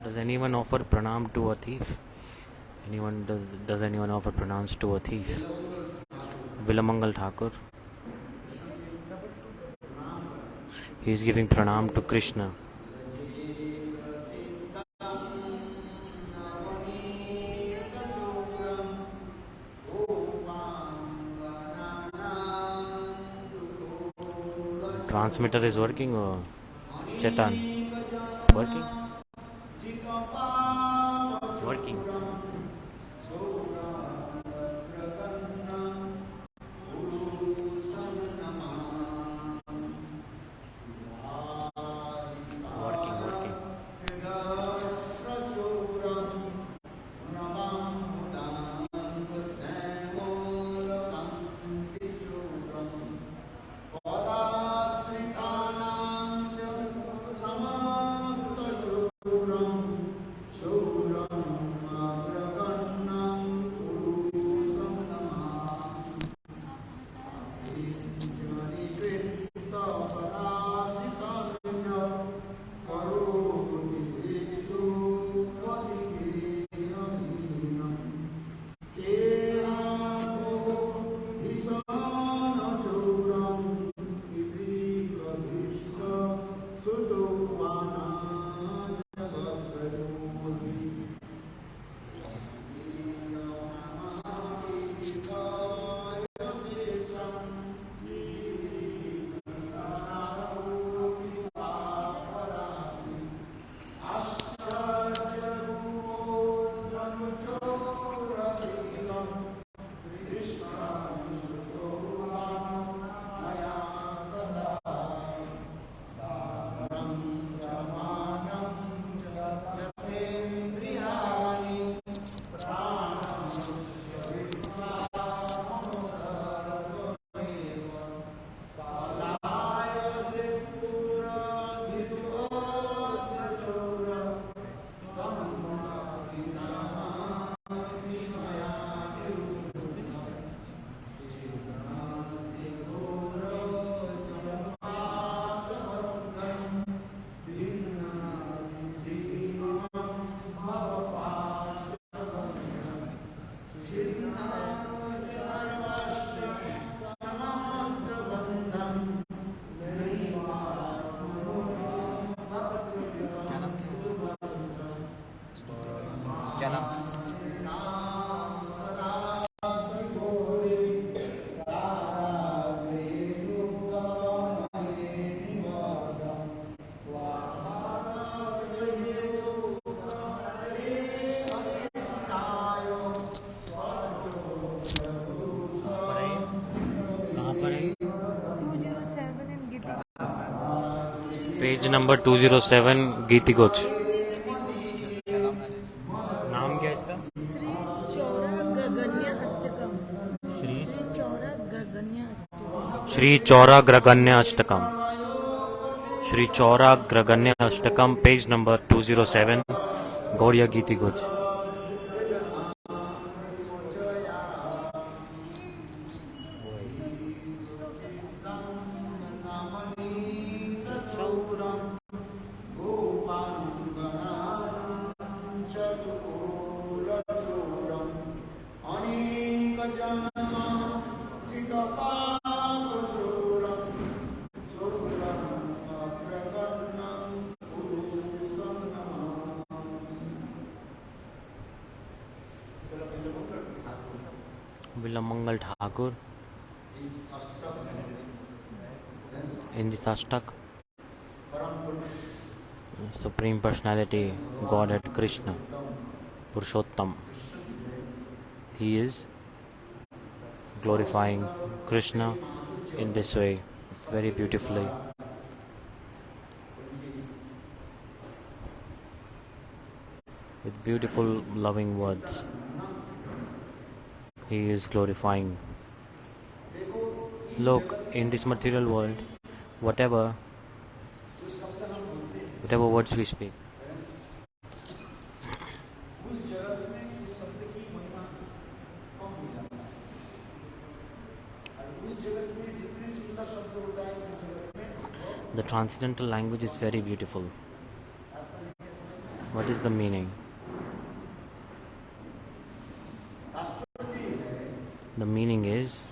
Does anyone offer pranam to a thief? Does anyone offer pranams to a thief? Vilamangal Thakur. He is giving pranam to Krishna. Transmitter is working or Chetan? Working? Working. Page number 207 गीति coach. नाम क्या है इसका? Shri चौराग्रगण्य Ashtakam. Shri चौराग्रगण्य Ashtakam, page number 207, Gaudiya गीति coach. Vilamangal Thakur in this Ashtak, Supreme Personality, Godhead Krishna, Purushottam. He is glorifying Krishna in this way, very beautifully. With beautiful, loving words. He is glorifying. Look, in this material world, whatever words we speak, the transcendental language is very beautiful. What is the meaning? The meaning is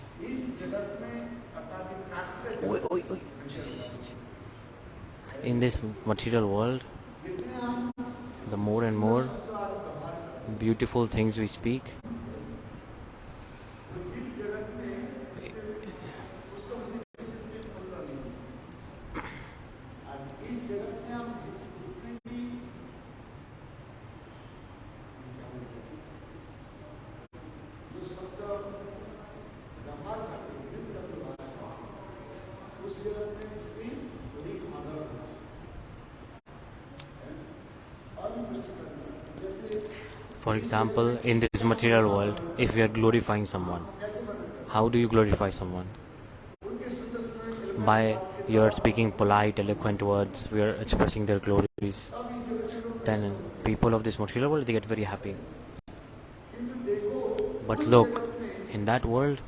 in this material world, the more and more beautiful things we speak, for example, in this material world, if we are glorifying someone, how do you glorify someone? By you're speaking polite, eloquent words, we are expressing their glories. Then people of this material world, they get very happy. But look, in that world,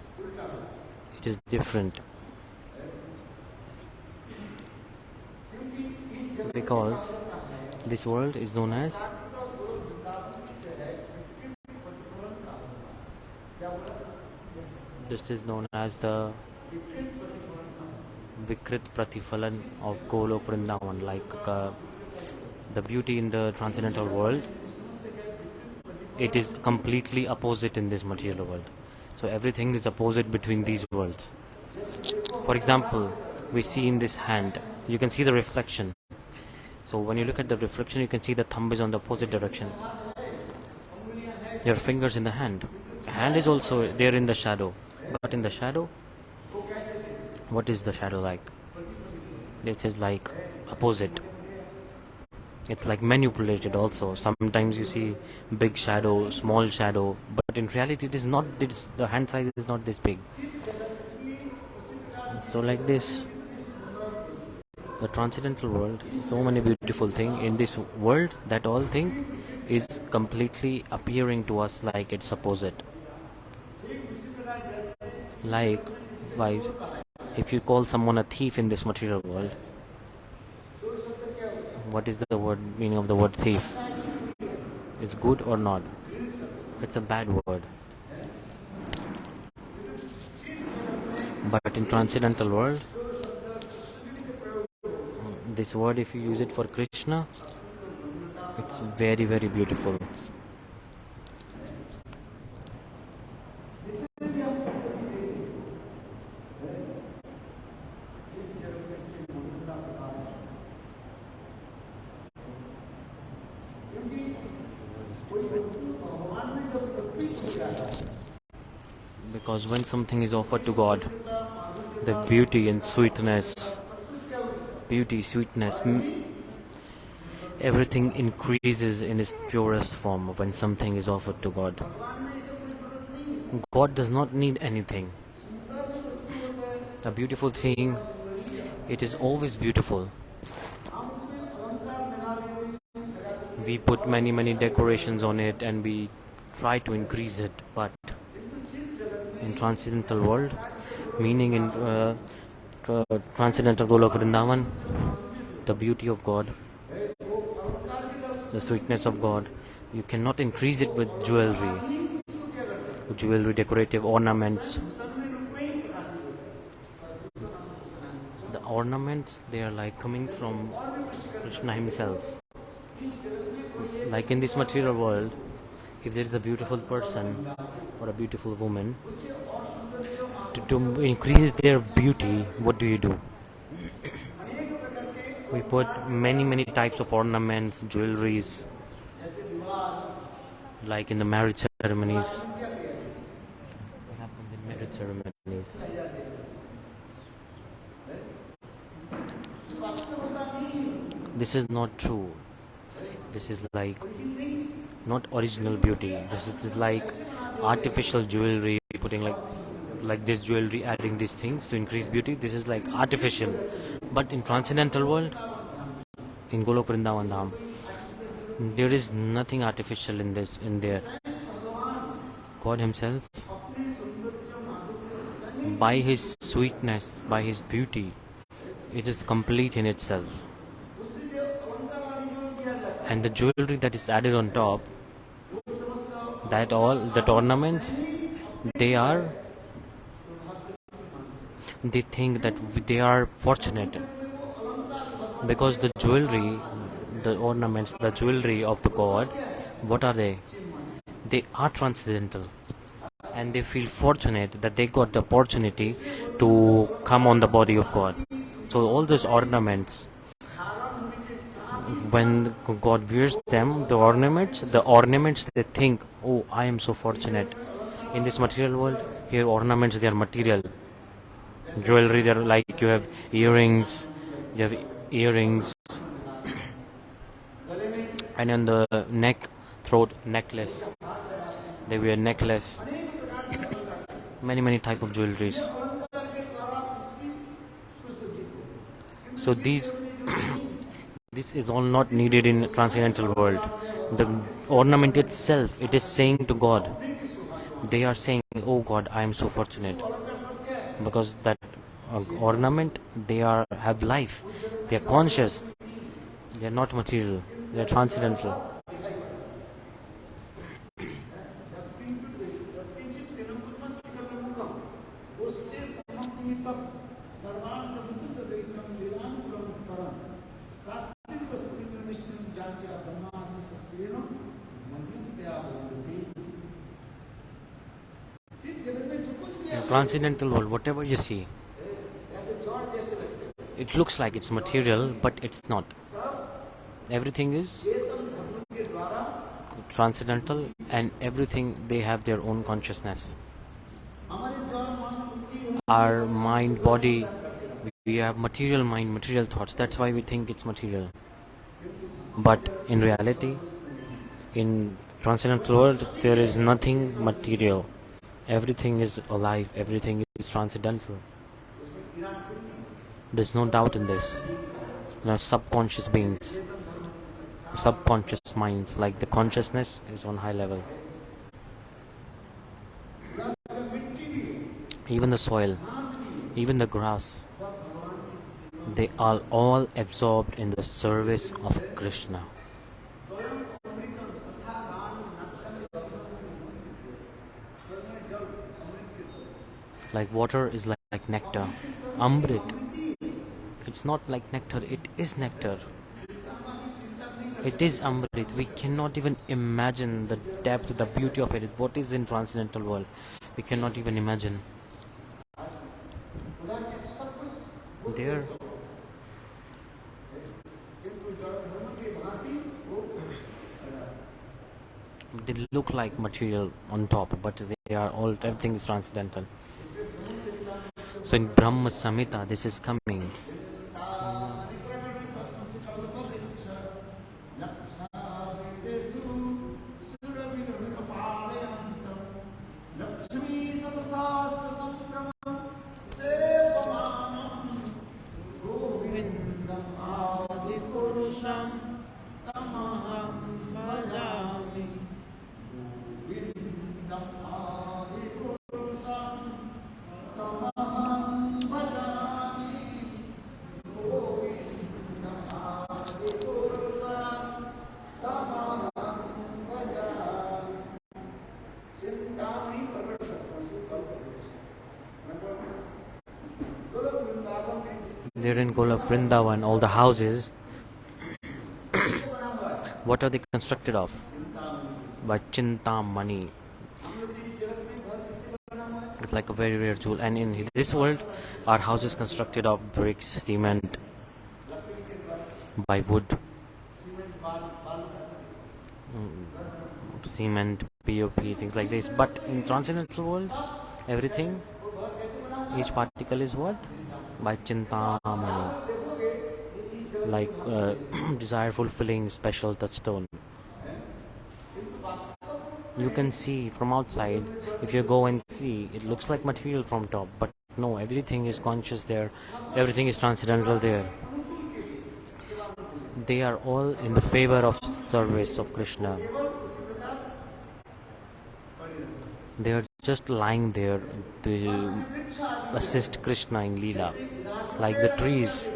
it is different. Because this world is known as the Vikrit Pratifalan of Golok Vrindavan, like the beauty in the transcendental world. It is completely opposite in this material world. So everything is opposite between these worlds. For example, we see in this hand, you can see the reflection. So when you look at the reflection, you can see the thumb is on the opposite direction. Your fingers in the hand. Hand is also there in the shadow. But in the shadow, what is the shadow like? It is like opposite. It's like manipulated also. Sometimes you see big shadow, small shadow, but in reality it is not. The hand size is not this big. So like this, the transcendental world, so many beautiful things in this world, that all thing is completely appearing to us like it's opposite. Likewise, if you call someone a thief in this material world, what is the meaning of the word thief? Is good or not? It's a bad word. But in transcendental world, this word, if you use it for Krishna, it's very, very beautiful. Because when something is offered to God, the beauty and sweetness, everything increases in its purest form when something is offered to God. God does not need anything. A beautiful thing, it is always beautiful. We put many decorations on it and we try to increase it, but in transcendental world, meaning in transcendental Golok Vrindavan, the beauty of God, the sweetness of God, you cannot increase it with jewelry, decorative ornaments. The ornaments, they are like coming from Krishna himself. Like in this material world, if there is a beautiful person or a beautiful woman, to increase their beauty, what do? We put many types of ornaments, jewelries, like in the marriage ceremonies. What happens in marriage ceremonies? This is not true. This is like not original beauty. This is like artificial jewelry, putting like this jewelry, adding these things to increase beauty. This is like artificial. But in transcendental world, in Golok Vrindavan Dham, there is nothing artificial in there. God himself, by his sweetness, by his beauty, it is complete in itself. And the jewelry that is added on top, that ornaments, they are, they think that they are fortunate because the ornaments, the jewelry of the god, what are they? They are transcendental, and they feel fortunate that they got the opportunity to come on the body of God. So all those ornaments, when God wears them, the ornaments, they think, oh, I am so fortunate. In this material world, here ornaments, they are material. Jewelry, they're like you have earrings, and on the neck, throat, necklace. They wear necklace, many type of jewelries. So this is all not needed in transcendental world. The ornament itself, it is saying to God. They are saying, oh God, I am so fortunate. Because that ornament, they have life. They are conscious. They are not material. They are transcendental. In transcendental world, whatever you see, it looks like it's material, but it's not. Everything is transcendental, and everything, they have their own consciousness. Our mind, body, we have material mind, material thoughts. That's why we think it's material. But in reality, in transcendental world, there is nothing material. Everything is alive. Everything is transcendental. There's no doubt in this. Subconscious beings, subconscious minds, like the consciousness is on high level. Even the soil, even the grass, they are all absorbed in the service of Krishna. Like water is like nectar. Amrit. It's not like nectar, it is nectar. It is amrit. We cannot even imagine the depth, the beauty of it. What is in transcendental world? We cannot even imagine. There, they look like material on top, but they are all, everything is transcendental. So in Brahma Samhita, this is coming. There in Golok Vrindavan, all the houses, what are they constructed of? By cintamani. It's like a very rare jewel. And in this world, our house is constructed of bricks, cement, by wood, cement, POP, things like this. But in transcendental world, everything, each particle is what? By cintamani. Like desire fulfilling special touchstone. You can see from outside, if you go and see, it looks like material from top, but no, everything is conscious there, everything is transcendental there. They are all in the favor of service of Krishna. They are just lying there to assist Krishna in Leela. Like the trees,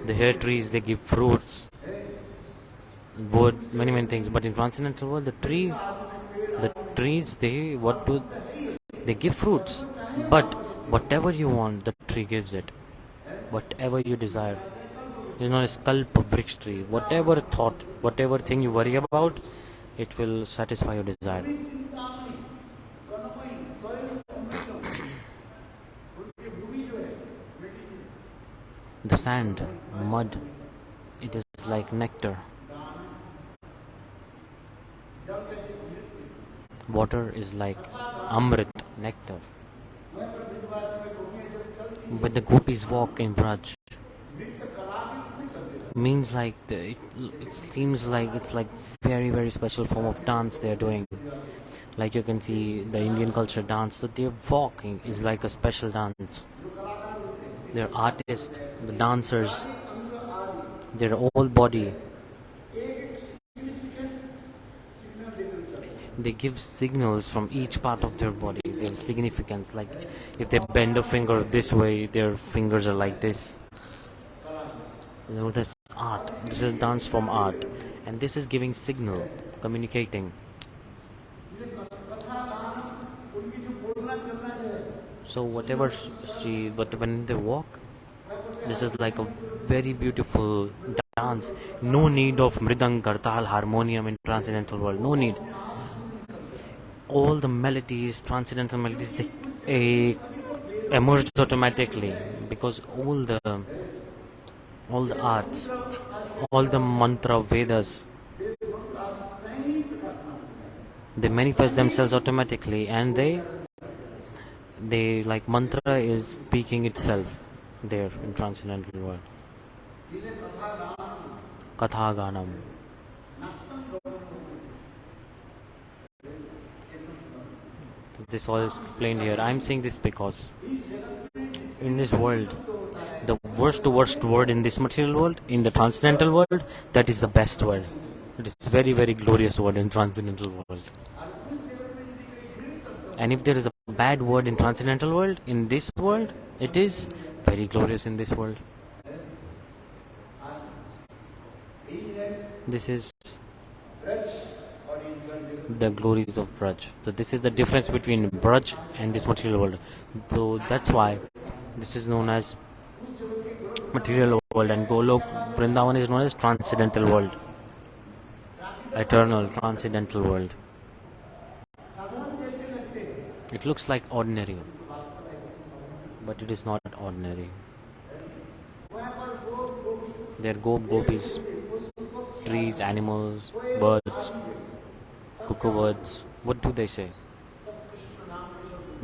the hair trees, they give fruits. wood, many things. But in transcendental world, the trees, they give fruits. But whatever you want, the tree gives it. Whatever you desire. You know, a sculp of brick tree. Whatever thought, whatever thing you worry about, it will satisfy your desire. The sand, mud, it is like nectar. Water is like amrta, nectar. But the gopis walk in Vraj. Means like it seems like it's like very special form of dance they are doing. Like you can see the Indian culture dance, so their walking is like a special dance. They're artists, the dancers, their whole body. They give signals from each part of their body. They have significance. Like if they bend a finger this way, their fingers are like this. You know, this art. This is dance from art, and this is giving signal, communicating. So whatever but when they walk, this is like a very beautiful dance. No need of mridang, kartal, harmonium in transcendental world. No need. All the melodies, transcendental melodies, they emerge automatically because all the arts, all the mantra Vedas, they manifest themselves automatically, and they like mantra is speaking itself there in transcendental world. Katha Ganam. This all is explained here. I'm saying this because in this world, the worst word in this material world, in the transcendental world, that is the best word. It is very glorious word in transcendental world. And if there is a bad word in transcendental world, in this world, it is very glorious in this world. This is the glories of Braj. So this is the difference between Braj and this material world. So that's why this is known as material world, and Golok Vrindavan is known as transcendental world. Eternal transcendental world. It looks like ordinary, but it is not ordinary. There are gopis, trees, animals, birds, cuckoo birds. What do they say?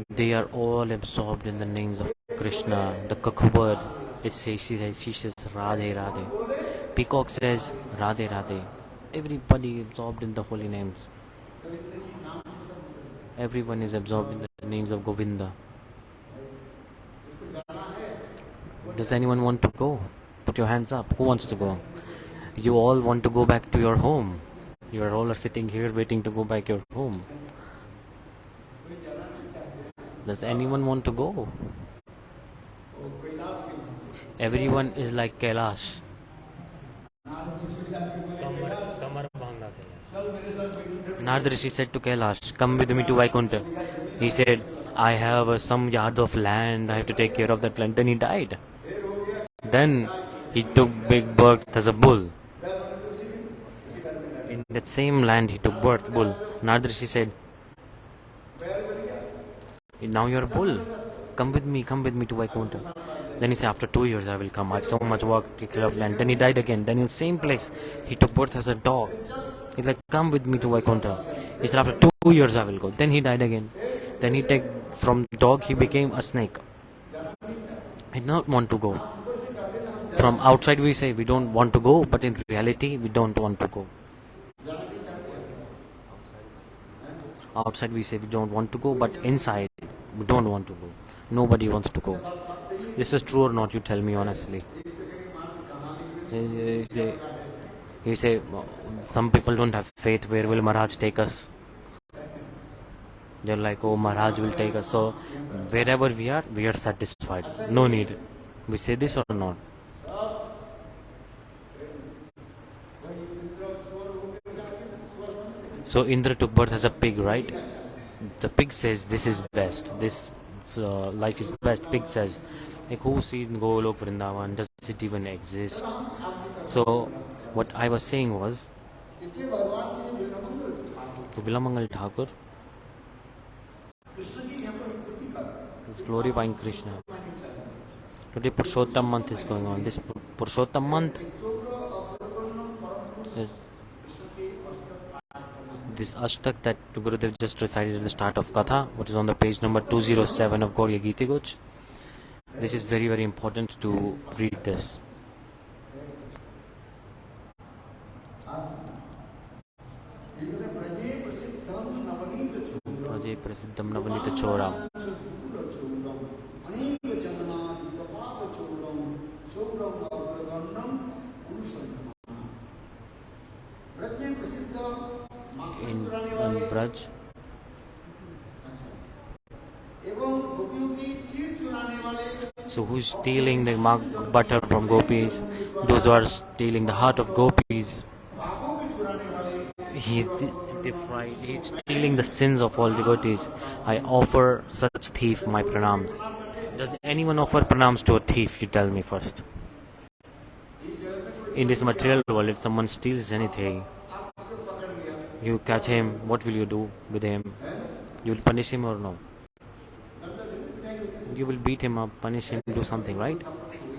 They are all absorbed in the names of Krishna. The cuckoo bird, she says Radhe Radhe. Peacock says Radhe Radhe. Everybody absorbed in the holy names. Everyone is absorbed in the names of Govinda. Does anyone want to go? Put your hands up. Who wants to go? You all want to go back to your home. You are all sitting here waiting to go back to your home. Does anyone want to go? Everyone is like Kailash. Narada Rishi said to Kailash, come with me to Vaikuntha. He said, I have some yards of land, I have to take care of that land. Then he died. Then he took big birth as a bull. In that same land he took birth, bull. Narada Rishi said, now you are a bull. Come with me to Vaikuntha. Then he said, after 2 years I will come. I have so much work to take care of land. Then he died again. Then in the same place he took birth as a dog. He's like, come with me to Vaikuntha. He said, after 2 years I will go. Then he died again. Then he take from dog he became a snake. I did not want to go. From outside we say we don't want to go, but in reality we don't want to go. Outside we say we don't want to go, but inside we don't want to go. Nobody wants to go. This is true or not? You tell me honestly. You say some people don't have faith. Where will Maharaj take us? They're like, oh, Maharaj will take us. So wherever we are satisfied. No need. We say this or not? So Indra took birth as a pig, right? The pig says this is best. This life is best. Pig says, like, who sees Golok Vrindavan? Does it even exist? So what I was saying was, Vilamangal Thakur is glorifying Krishna. Today Purushottam month is going on. This Purushottam month, this Ashtak that Gurudev just recited at the start of Katha, which is on the page number 207 of Gauriya Gita Goch. This is very, very important to read this. Vraje Prasiddham Navanita Chora. In Vraj. So who's stealing the butter from gopis? Those who are stealing the heart of gopis. He's stealing the sins of all devotees. I offer such thief my pranams. Does anyone offer pranams to a thief? You tell me first. In this material world, if someone steals anything, you catch him, what will you do with him? You will punish him or no? You will beat him up, punish him, do something, right?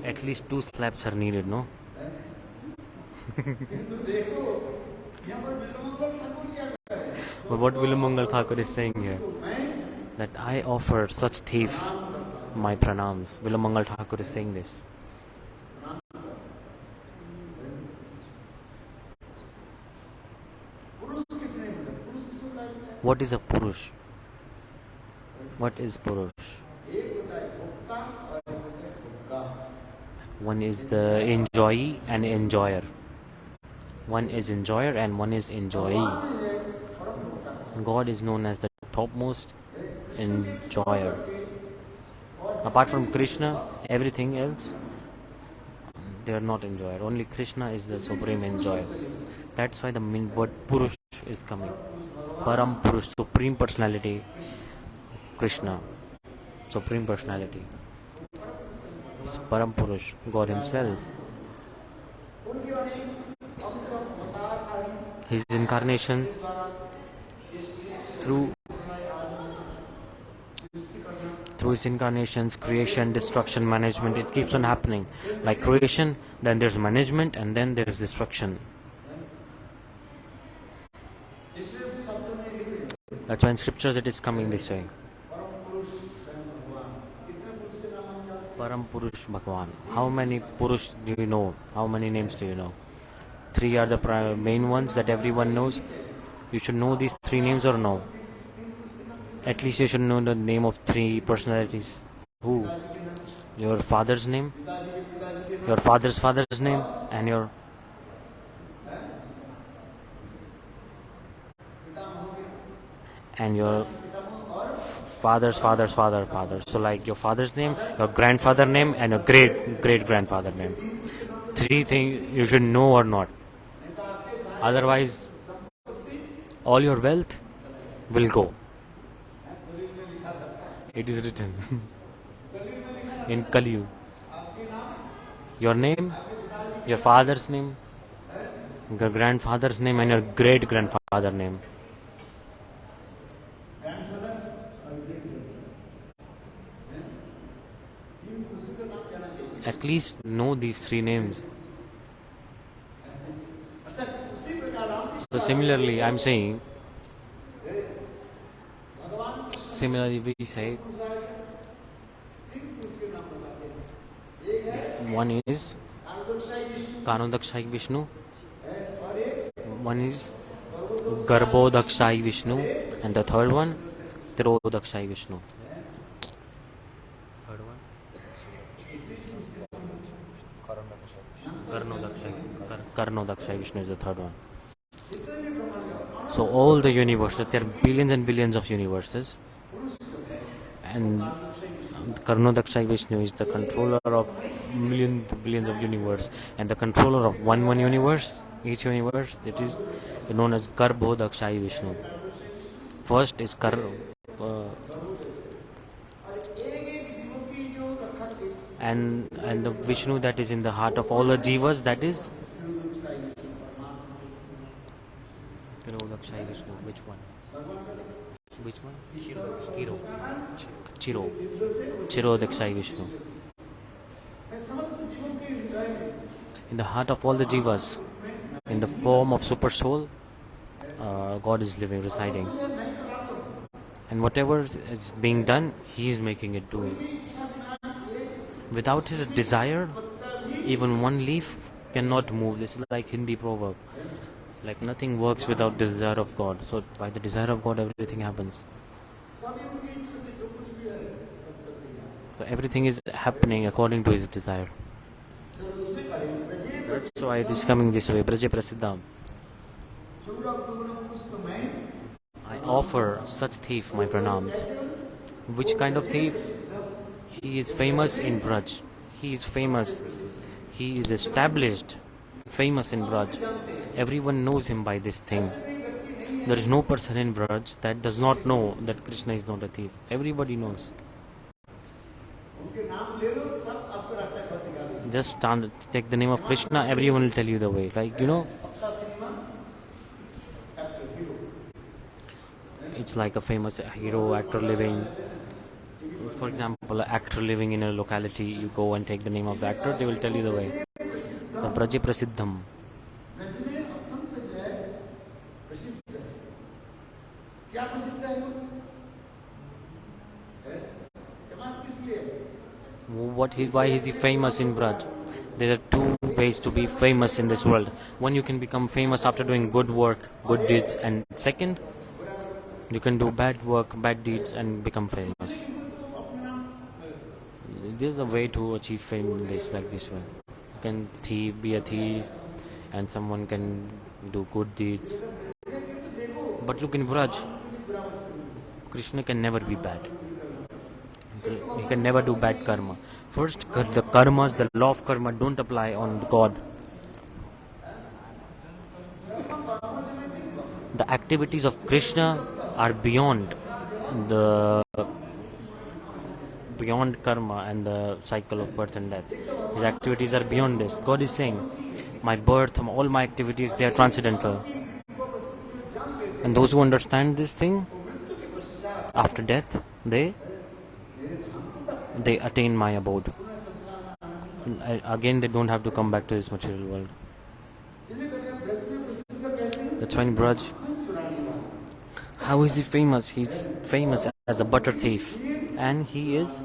At least 2 slaps are needed, no? But what Vilamangal Thakur is saying here, that I offer such thief my pranams. Vilamangal Thakur is saying this. What is a Purush? What is Purush? One is the enjoyee and enjoyer. One is enjoyer and one is enjoyee. God is known as the topmost enjoyer. Apart from Krishna, everything else, they are not enjoyer. Only Krishna is the supreme enjoyer. That's why the word Purush is coming. Param Purush, supreme personality. Krishna, supreme personality. Param Purush, God himself. His incarnations through his incarnations, creation, destruction, management, it keeps on happening. Like creation, then there's management, and then there's destruction. That's why in scriptures it is coming this way. Param Purush Bhagwan. How many Purush do you know? How many names do you know? 3 are the main ones that everyone knows. You should know these 3 names or no? At least you should know the name of 3 personalities. Who? Your father's name, your father's father's name, and your father's father's father. So like your father's name, your grandfather name, and your great grandfather name. 3 things you should know or not. Otherwise, all your wealth will go. It is written in Kali. Your name, your father's name, your grandfather's name, and your great grandfather name. At least know these 3 names. So similarly, I'm saying, we say, one is Kanodakshai Vishnu, one is Garbhodakshai Vishnu, and the third one, Tirodakshai Vishnu. Third one? Karnodakshai Vishnu is the third one. So all the universes, there are billions and billions of universes, and Karnodakshai Vishnu is the controller of millions, billions of universe, and the controller of one universe, each universe, that is known as Garbhodakshai Vishnu. First is and the Vishnu that is in the heart of all the jivas, that is Garbhodakshai Vishnu. Which one? Which one? Chirodakshai Vishnu. In the heart of all the jivas, in the form of super soul, God is living, residing. And whatever is being done, He is making it do. Without His desire, even one leaf cannot move. This is like Hindi proverb. Like nothing works without desire of God. So by the desire of God, everything happens. So everything is happening according to His desire. That's why it is coming this way. Vraje Prasiddham. I offer such thief my pranams. Which kind of thief? He is famous in Vraj. He is famous. He is established, famous in Vraj. Everyone knows him by this thing. There is no person in Vraj that does not know that Krishna is not a thief. Everybody knows. Just take the name of Krishna, everyone will tell you the way. Like, it's like a famous hero, actor living. For example, an actor living in a locality, you go and take the name of the actor, they will tell you the way. The Vraje Prasiddham. Why is he famous in Vraj? There are two ways to be famous in this world. One, you can become famous after doing good work, good deeds, and second, you can do bad work, bad deeds, and become famous. There's a way to achieve fame in this, like this way. You can be a thief, and someone can do good deeds. But look in Vraj, Krishna can never be bad. He can never do bad karma. First, the karmas, the law of karma don't apply on God. The activities of Krishna are beyond karma and the cycle of birth and death. His activities are beyond this. God is saying, my birth, all my activities, they are transcendental. And those who understand this thing, after death, they attain my abode. Again, they don't have to come back to this material world. That's why in Vraj, how is he famous? He's famous as a butter thief, and he is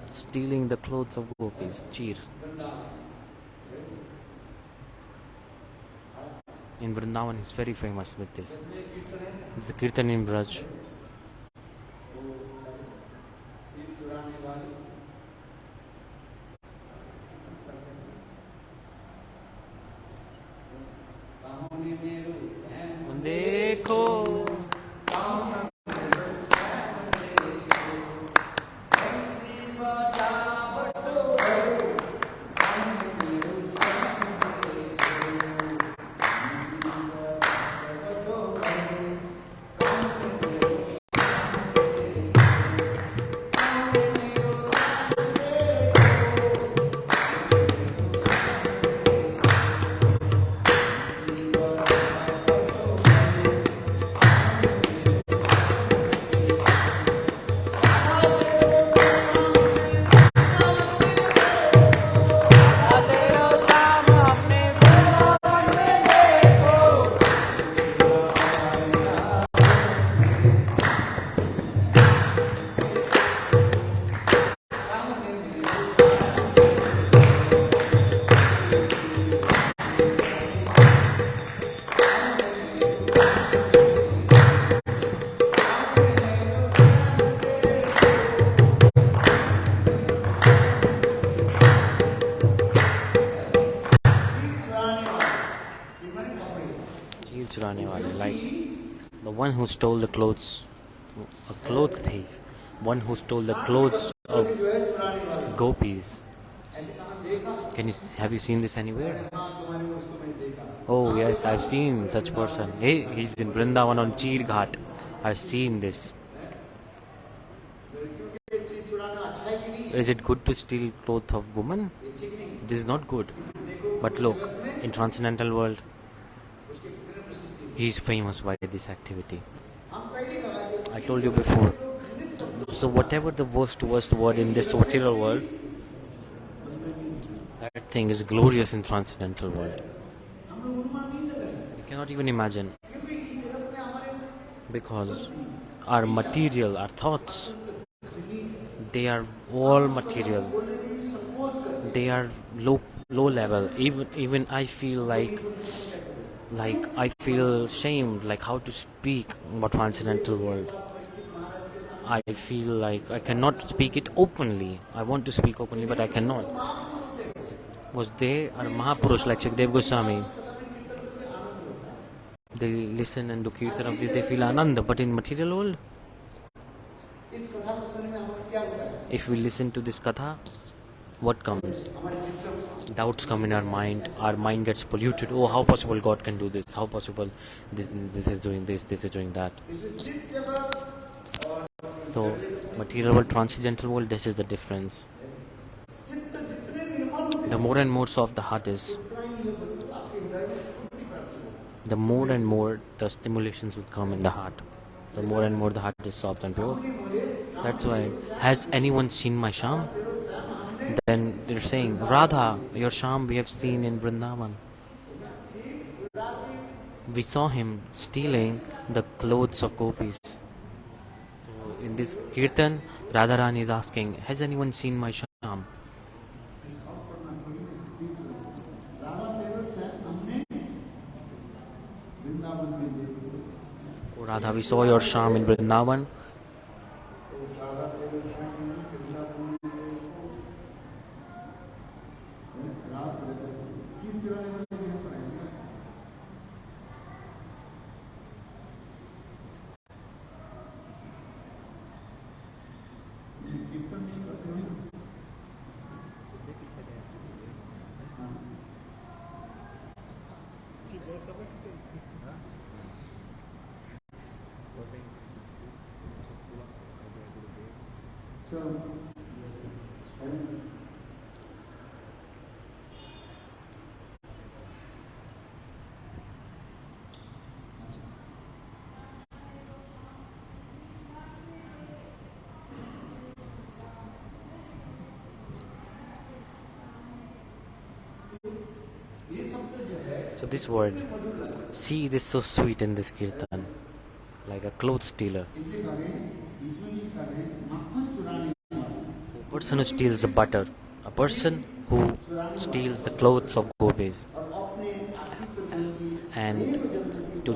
stealing the clothes of gopis. Cheer. In Vrindavan, he's very famous with this. It's the Kirtan in Vraj. देखो like the one who stole the clothes, a clothes thief, one who stole the clothes of gopis, Have you seen this anywhere? Oh yes, I've seen such person. Hey, he's in Vrindavan on Cheer Ghat. I've seen this. Is it good to steal clothes of women? This is not good. But look, in transcendental world, he is famous by this activity. I told you before. So whatever the worst word in this material world, that thing is glorious in transcendental world. You cannot even imagine. Because our material, our thoughts, they are all material. They are low level. Even I feel like I feel shamed, like how to speak about transcendental world. I feel like I cannot speak it openly. I want to speak openly, but I cannot. Was there a Mahapurush like Shakdev Goswami? They listen and do kirtan of this, they feel ananda. But in material world, if we listen to this katha, what comes? Doubts come in our mind gets polluted. Oh, how possible God can do this? How possible this is doing this is doing that? So, material world, transcendental world, this is the difference. The more and more soft the heart is, the more and more the stimulations will come in the heart. The more and more the heart is soft and pure. That's why, has anyone seen my Sham? Then they're saying, Radha, your Sham we have seen in Vrindavan. We saw him stealing the clothes of gopis. So in this kirtan, Radharani is asking, has anyone seen my Sham? Oh, Radha, we saw your Sham in Vrindavan. So this word, see, it is so sweet in this kirtan, like a clothes stealer. So a person who steals the butter, a person who steals the clothes of gopis, and to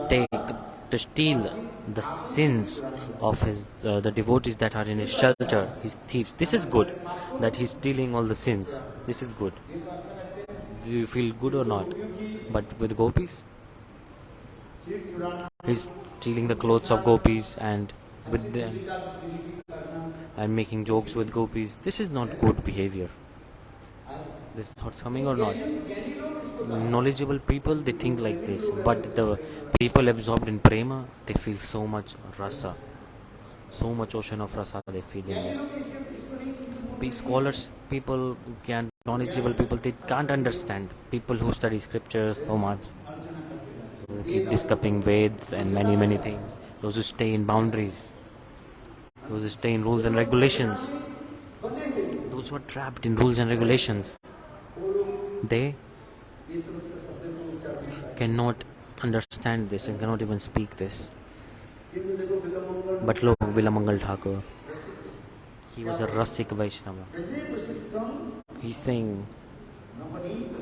steal the sins of the devotees that are in his shelter, his thieves. This is good, that he's stealing all the sins. This is good. Do you feel good or not? But with gopis, he's stealing the clothes of gopis and with them and making jokes with gopis. This is not good behavior. This thoughts coming or not? Knowledgeable people, they think like this, but the people absorbed in prema, they feel so much rasa, so much ocean of rasa they feel in this. Scholars, people can, knowledgeable people, they can't understand. People who study scriptures so much, who keep discussing Veds and many things, those who stay in boundaries, those who stay in rules and regulations, those who are trapped in rules and regulations, they cannot understand this and cannot even speak this. But look, Vilamangal Thakur, he was a Rasik Vaishnava. He's saying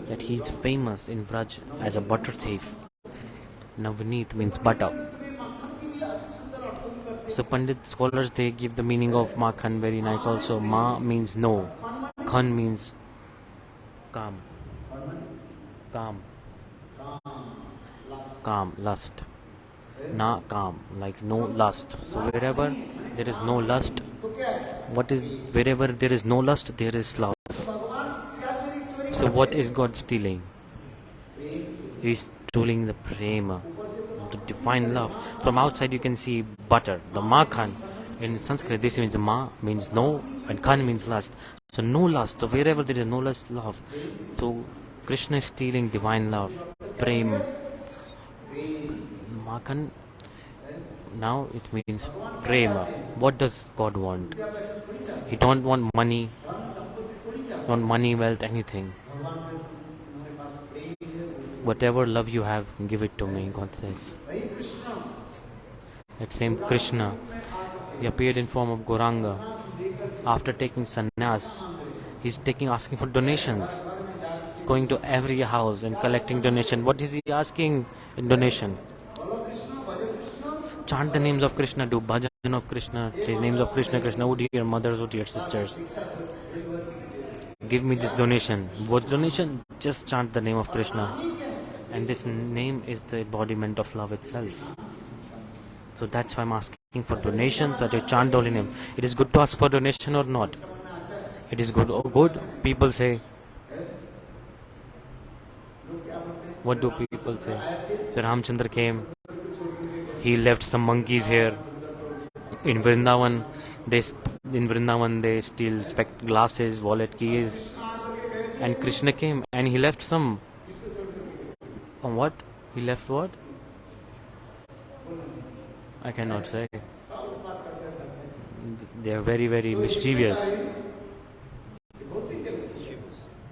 that he's famous in Vraje as a butter thief. Navanita means butter. So Pandit scholars, they give the meaning of Makhan very nice also. Ma means no. Khan means calm. Calm, lust. Na calm, like no lust. So wherever there is no lust, wherever there is no lust, there is love. So what is God stealing? He's stealing the prema, the divine love. From outside you can see butter, the makhan. In Sanskrit this means ma means no and khan means lust. So no lust. So wherever there is no lust, love. So Krishna is stealing divine love, prem, makhan. Now it means prema. What does God want? He don't want money, not money, wealth, anything. Whatever love you have, give it to me, God says. That same Krishna, he appeared in form of Gauranga. After taking sannyas, he's asking for donations. He's going to every house and collecting donation. What is he asking in donation? Chant the names of Krishna, do bhajan of Krishna, the names of Krishna, Krishna, oh dear mothers, oh dear sisters. Give me this donation. What donation? Just chant the name of Krishna. And this name is the embodiment of love itself. So that's why I'm asking for donations, that you chant the holy name. It is good to ask for donation or not? It is good. Oh, good. People say. What do people say? So Ramchandra came. He left some monkeys here. In Vrindavan, they steal glasses, wallet, keys. And Krishna came and he left some. What? He left what? I cannot say. They are very, very mischievous.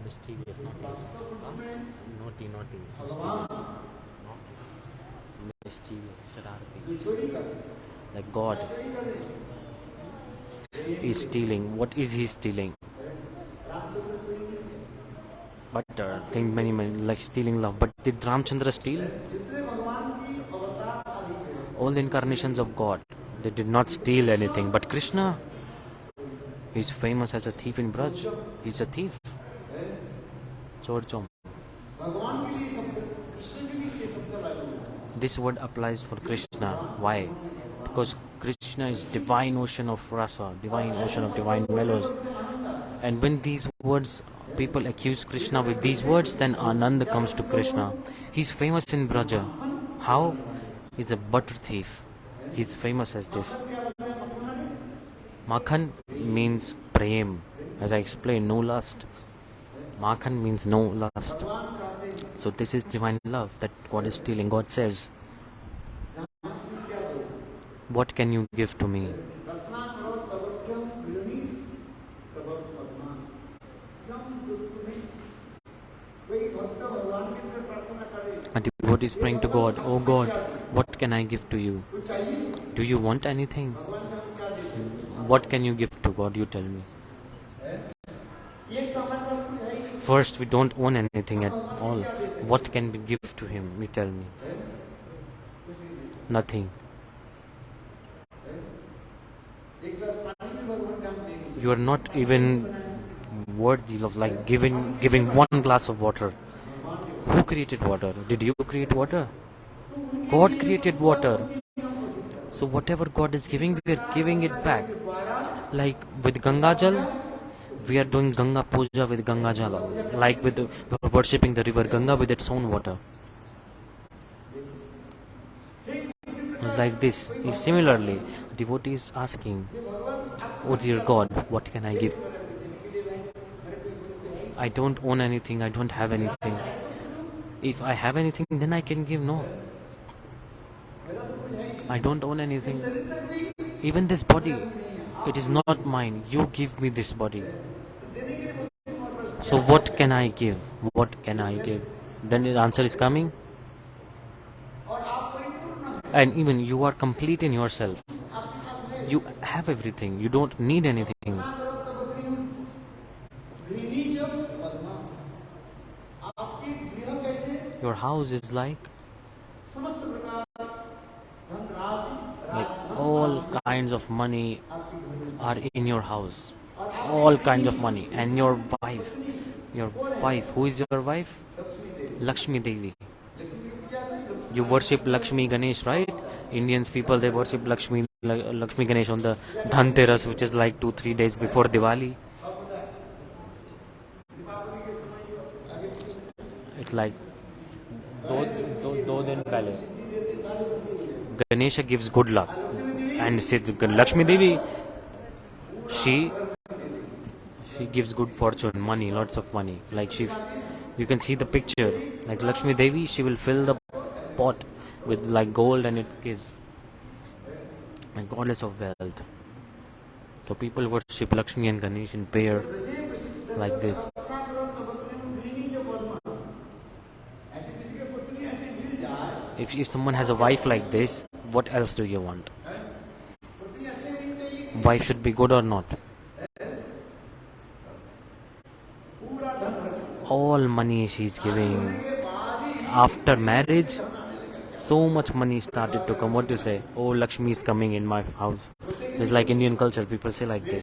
Mischievous, naughty. Mischievous, shararati. Like God is stealing. What is he stealing? Butter, think many like stealing love. But did Ramchandra steal? All the incarnations of God, they did not steal anything. But Krishna, he's famous as a thief in Braj. He's a thief. Chor chom. This word applies for Krishna. Why? Because Krishna is divine ocean of rasa, divine ocean of divine mellows. And when these words, people accuse Krishna with these words, then Ananda comes to Krishna. He's famous in Vraja. How? He's a butter thief. He's famous as this. Makhan means prem. As I explained, no lust. Makhan means no lust. So this is divine love that God is stealing. God says, what can you give to me? A devotee is praying to God, oh God, what can I give to you? Do you want anything? What can you give to God? You tell me. First, we don't own anything at all. What can we give to Him? You tell me. Nothing. You are not even worthy of like giving one glass of water. Who created water? Did you create water? God created water. So whatever God is giving, we are giving it back. Like with Ganga Jal, we are doing Ganga Puja with Ganga Jal. Like with worshipping the river Ganga with its own water. Like this. Similarly, devotee is asking, oh dear God, what can I give? I don't own anything, I don't have anything. If I have anything, then I can give. No. I don't own anything. Even this body, it is not mine. You give me this body. So what can I give? What can I give? Then the answer is coming. And even you are complete in yourself. You have everything. You don't need anything. Your house is like all kinds of money are in your house. All kinds of money. And your wife, who is your wife? Lakshmi Devi. You worship Lakshmi Ganesh, right? Indians people, they worship Lakshmi Ganesh on the Dhanteras, which is like 2-3 days before Diwali. It's like do din pehle. Ganesha gives good luck, and Lakshmi Devi, she gives good fortune, money, lots of money. Like you can see the picture. Like Lakshmi Devi, she will fill the pot with like gold, and it gives a goddess of wealth. So people worship Lakshmi and Ganesh in pair, like this. If someone has a wife like this, what else do you want? Wife should be good or not? All money she's giving. After marriage, so much money started to come. What to say? Oh, Lakshmi is coming in my house. It's like Indian culture. People say like this.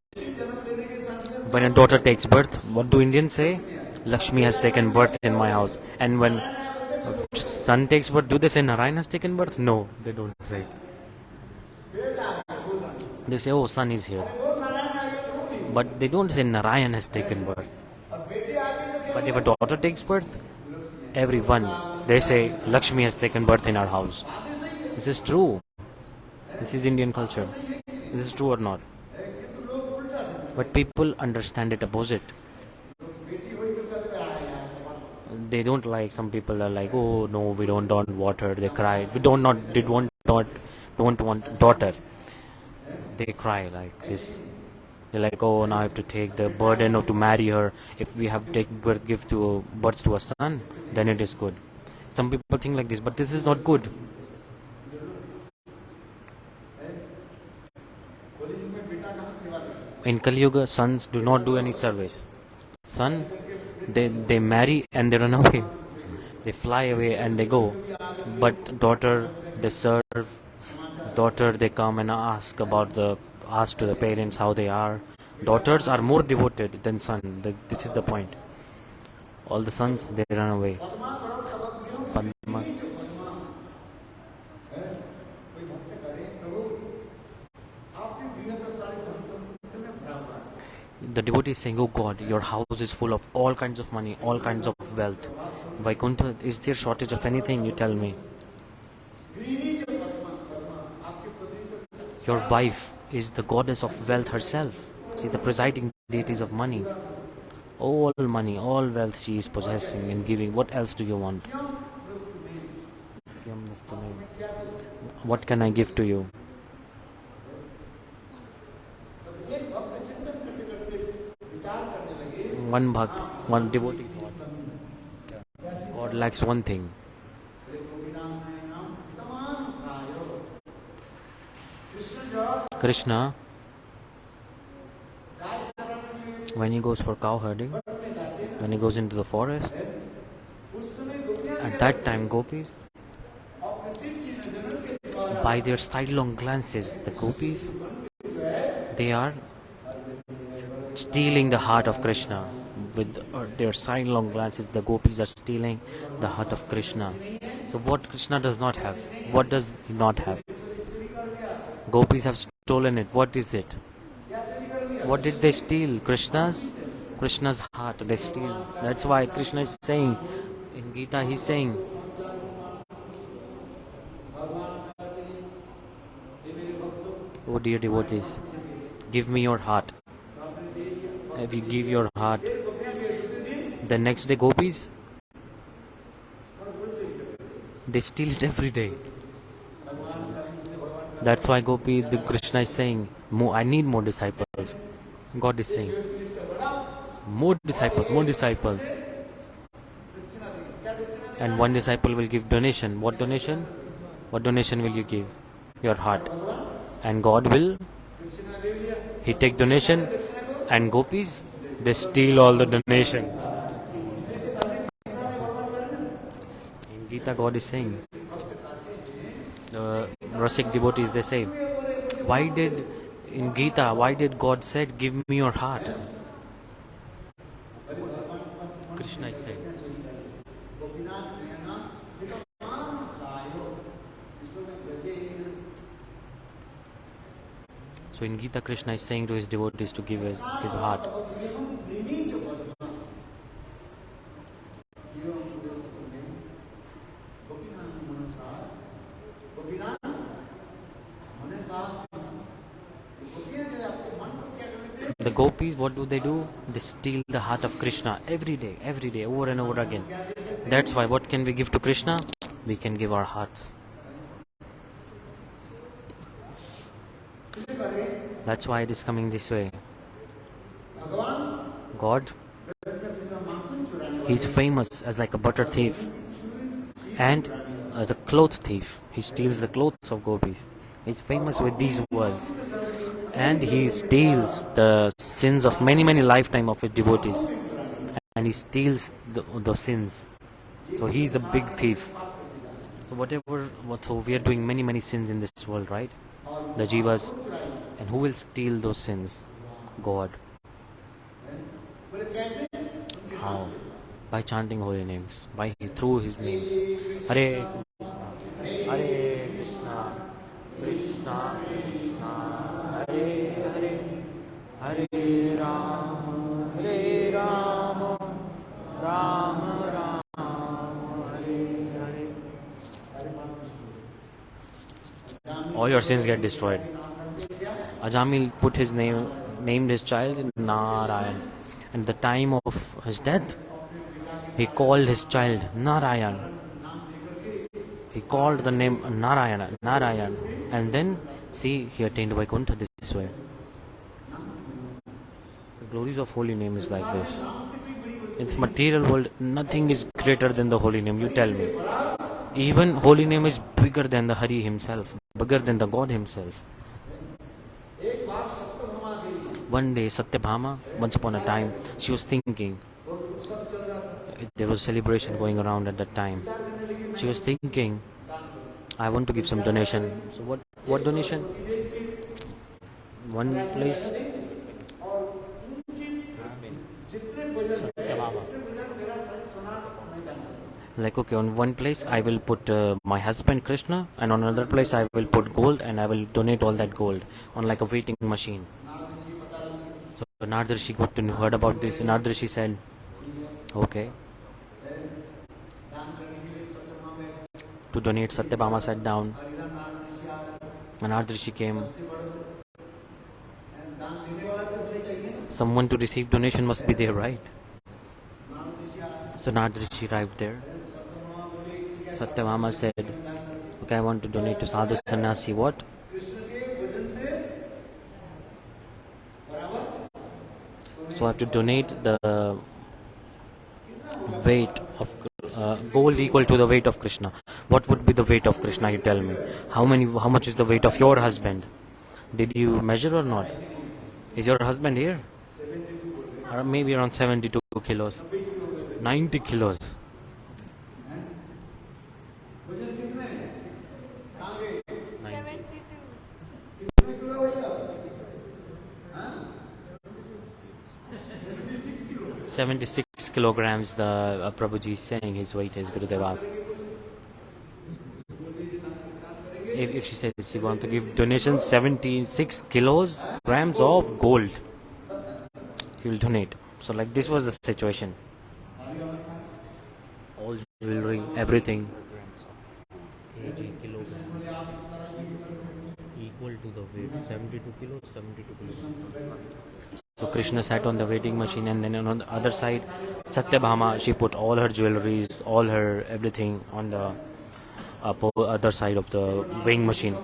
When a daughter takes birth, what do Indians say? Lakshmi has taken birth in my house. And when a son takes birth, do they say Narayan has taken birth? No, they don't say. They say, oh, son is here. But they don't say Narayan has taken birth. But if a daughter takes birth, everyone, they say Lakshmi has taken birth in our house. This is true. This is Indian culture. This is true or not? But people understand it opposite. They don't like, some people are like, oh no, we don't want water. They cry. We don't want daughter. They cry like this. They're like, oh, now I have to take the burden of to marry her. If we have taken birth, give to birth to a son, then it is good. Some people think like this, but this is not good. In Kali Yuga, sons do not do any service. Son, they marry and they run away. They fly away and they go. But daughter, they serve. Daughter, they come and ask to the parents how they are. Daughters are more devoted than son. This is the point. All the sons, they run away. Padma. The devotee is saying, oh God, your house is full of all kinds of money, all kinds of wealth. Vaikuntha, is there shortage of anything? You tell me. Your wife is the goddess of wealth herself. She is the presiding deity of money. All money, all wealth she is possessing and giving. What else do you want? What can I give to you? One bhakt, one devotee. God lacks one thing. Krishna, when he goes for cow herding, when he goes into the forest, at that time gopis, by their sidelong glances, the gopis, they are stealing the heart of Krishna. With their sidelong glances, the gopis are stealing the heart of Krishna. So what Krishna does not have? What does he not have? Gopis have stolen it. What is it? What did they steal? Krishna's heart they steal. That's why Krishna is saying in Gita, he's saying, oh dear devotees, give me your heart. If you give your heart, the next day gopis, they steal it every day. That's why Krishna is saying, I need more disciples. God is saying, more disciples. And one disciple will give donation. What donation? What donation will you give? Your heart. And God will, he take donation, and gopis, they steal all the donation. In Gita, God is saying, Rasik devotees, they say, why did God said, give me your heart? Krishna is saying, so in Gita, Krishna is saying to his devotees to give his heart. The gopis, what do? They steal the heart of Krishna every day, over and over again. That's why, what can we give to Krishna? We can give our hearts. That's why it is coming this way. God, He's famous as like a butter thief and the cloth thief. He steals the clothes of gopis. He's famous with these words. And he steals the sins of many lifetime of his devotees. And he steals the sins. So he's a big thief. So so we are doing many sins in this world, right? The jivas. And who will steal those sins? God. How? By chanting holy names. Through his names. Hare Hare Krishna, Krishna Krishna, Hare Hare, Hare Rama, Hare Rama, Rama Rama, Hare Hare. All your sins get destroyed. Ajamil named his child Narayan. And the time of his death, he called his child Narayan. He called the name Narayan. And then, see, he attained Vaikuntha this way. The glories of holy name is like this. In this material world, nothing is greater than the holy name, you tell me. Even holy name is bigger than the Hari himself, bigger than the God himself. One day, Satyabhama, once upon a time, she was thinking, there was a celebration going around at that time. She was thinking, I want to give some donation. So what donation? One place. Like, okay, on one place I will put my husband Krishna, and on another place I will put gold, and I will donate all that gold on like a waiting machine. So Nardarshi heard about this, and Nardarshi said, okay. To donate, Satyabhama sat down. And Nardarshi came. Someone to receive donation must be there, right? So Nardarshi arrived there. Satyabhama said, okay, I want to donate to Sadhu Sannyasi. What? So I have to donate the weight of gold equal to the weight of Krishna. What would be the weight of Krishna, you tell me? How much is the weight of your husband? Did you measure or not? Is your husband here? Or maybe around 72 kilos. 90 kilos. $76 kilograms, the Prabhuji is saying his weight is, Gurudev asked. If she says she wants to give donation 76 kilograms of gold, he will donate. So like this was the situation. All jewelry, everything. Kilograms. Equal to the weight, 72 kilograms. So Krishna sat on the waiting machine, and then on the other side, Satyabhama, she put all her jewelries, all her everything on the other side of the weighing machine.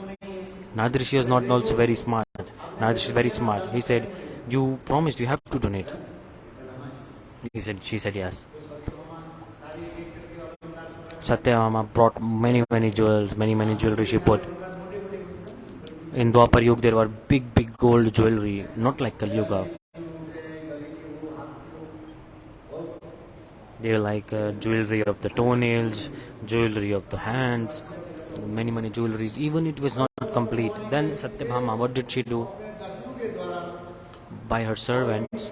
Nardarshi was not also very smart. Nardarshi is very smart. He said, you promised, you have to donate. She said yes. Satyabhama brought many jewels, many jewelry she put. In Dwapar Yuga there were big gold jewelry, not like Kali Yuga. They were like jewelry of the toenails, jewelry of the hands, many jewelries. Even it was not complete. Then Satyabhama, what did she do? By her servants,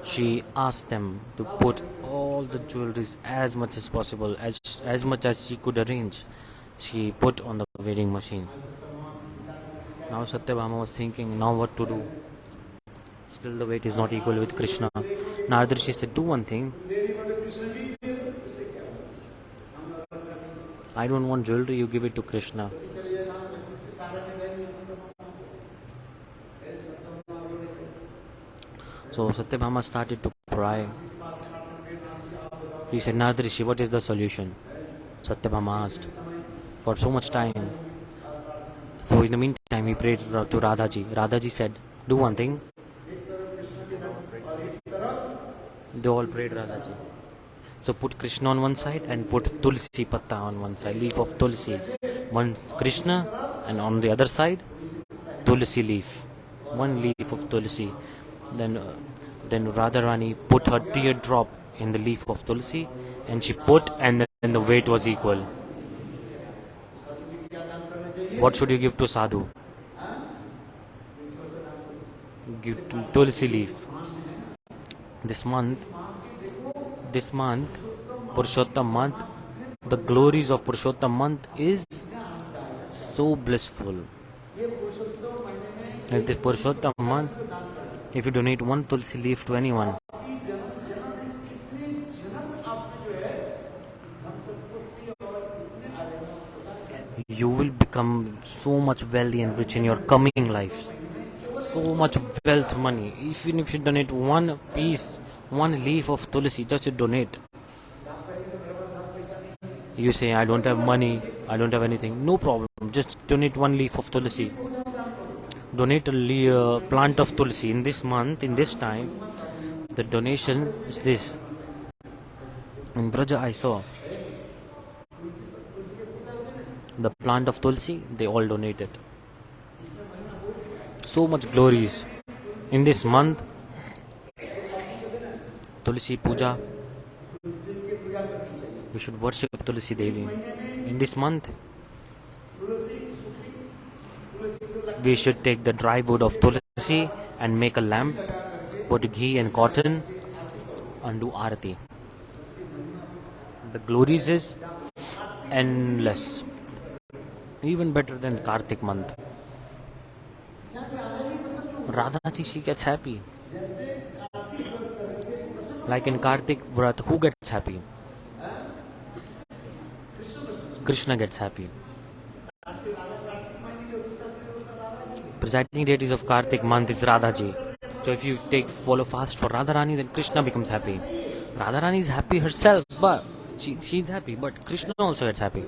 she asked them to put all the jewelries as much as possible, as much as she could arrange. She put on the weighing machine. Now Satyabhama was thinking, now what to do? Still the weight is not equal with Krishna. Nardarshi said, do one thing. I don't want jewelry, you give it to Krishna. So Satyabhama started to cry. He said, Narada Rishi, what is the solution? Satyabhama asked. For so much time. So in the meantime, he prayed to Radhaji. Radhaji said, do one thing. They all prayed Radhaji. So put Krishna on one side and put Tulsi Patta on one side, leaf of Tulsi. One Krishna and on the other side, Tulsi leaf. One leaf of Tulsi. Then Radharani put her teardrop in the leaf of Tulsi and she put, and then the weight was equal. What should you give to sadhu? Give Tulsi leaf. This month, Purushottam month, the glories of Purushottam month is so blissful. Like this Purushottam month, if you donate one Tulsi leaf to anyone, you will become so much wealthy and rich in your coming lives. So much wealth, money. Even if you donate one piece, one leaf of Tulsi, just to donate. You say, I don't have money, I don't have anything. No problem. Just donate one leaf of Tulsi. Donate a plant of Tulsi. In this month, in this time, the donation is this. In Vraja I saw the plant of Tulsi, they all donated. So much glories. In this month, Tulsi Puja, we should worship Tulsi Devi. In this month, we should take the dry wood of Tulsi and make a lamp, put ghee and cotton and do arati. The glories is endless. Even better than Kartik month. Radhaji, she gets happy. Like in Kartik Vrat, who gets happy? Krishna gets happy. Presiding deities of Kartik month is Radhaji. So if you follow fast for Radharani, then Krishna becomes happy. Radharani is happy herself, but she's happy, but Krishna also gets happy.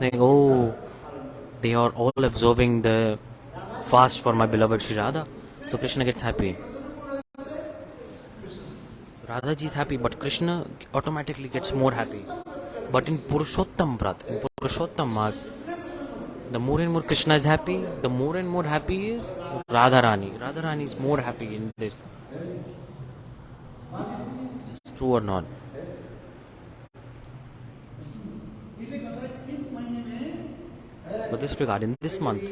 They are all observing the fast for my beloved Sri Radha. So Krishna gets happy. Radhaji is happy, but Krishna automatically gets more happy. But in Purushottam Vrat, in Purushottam Mas, the more and more Krishna is happy, the more and more happy is Radharani. Radharani is more happy in this. It's true or not? But this regard, in this month,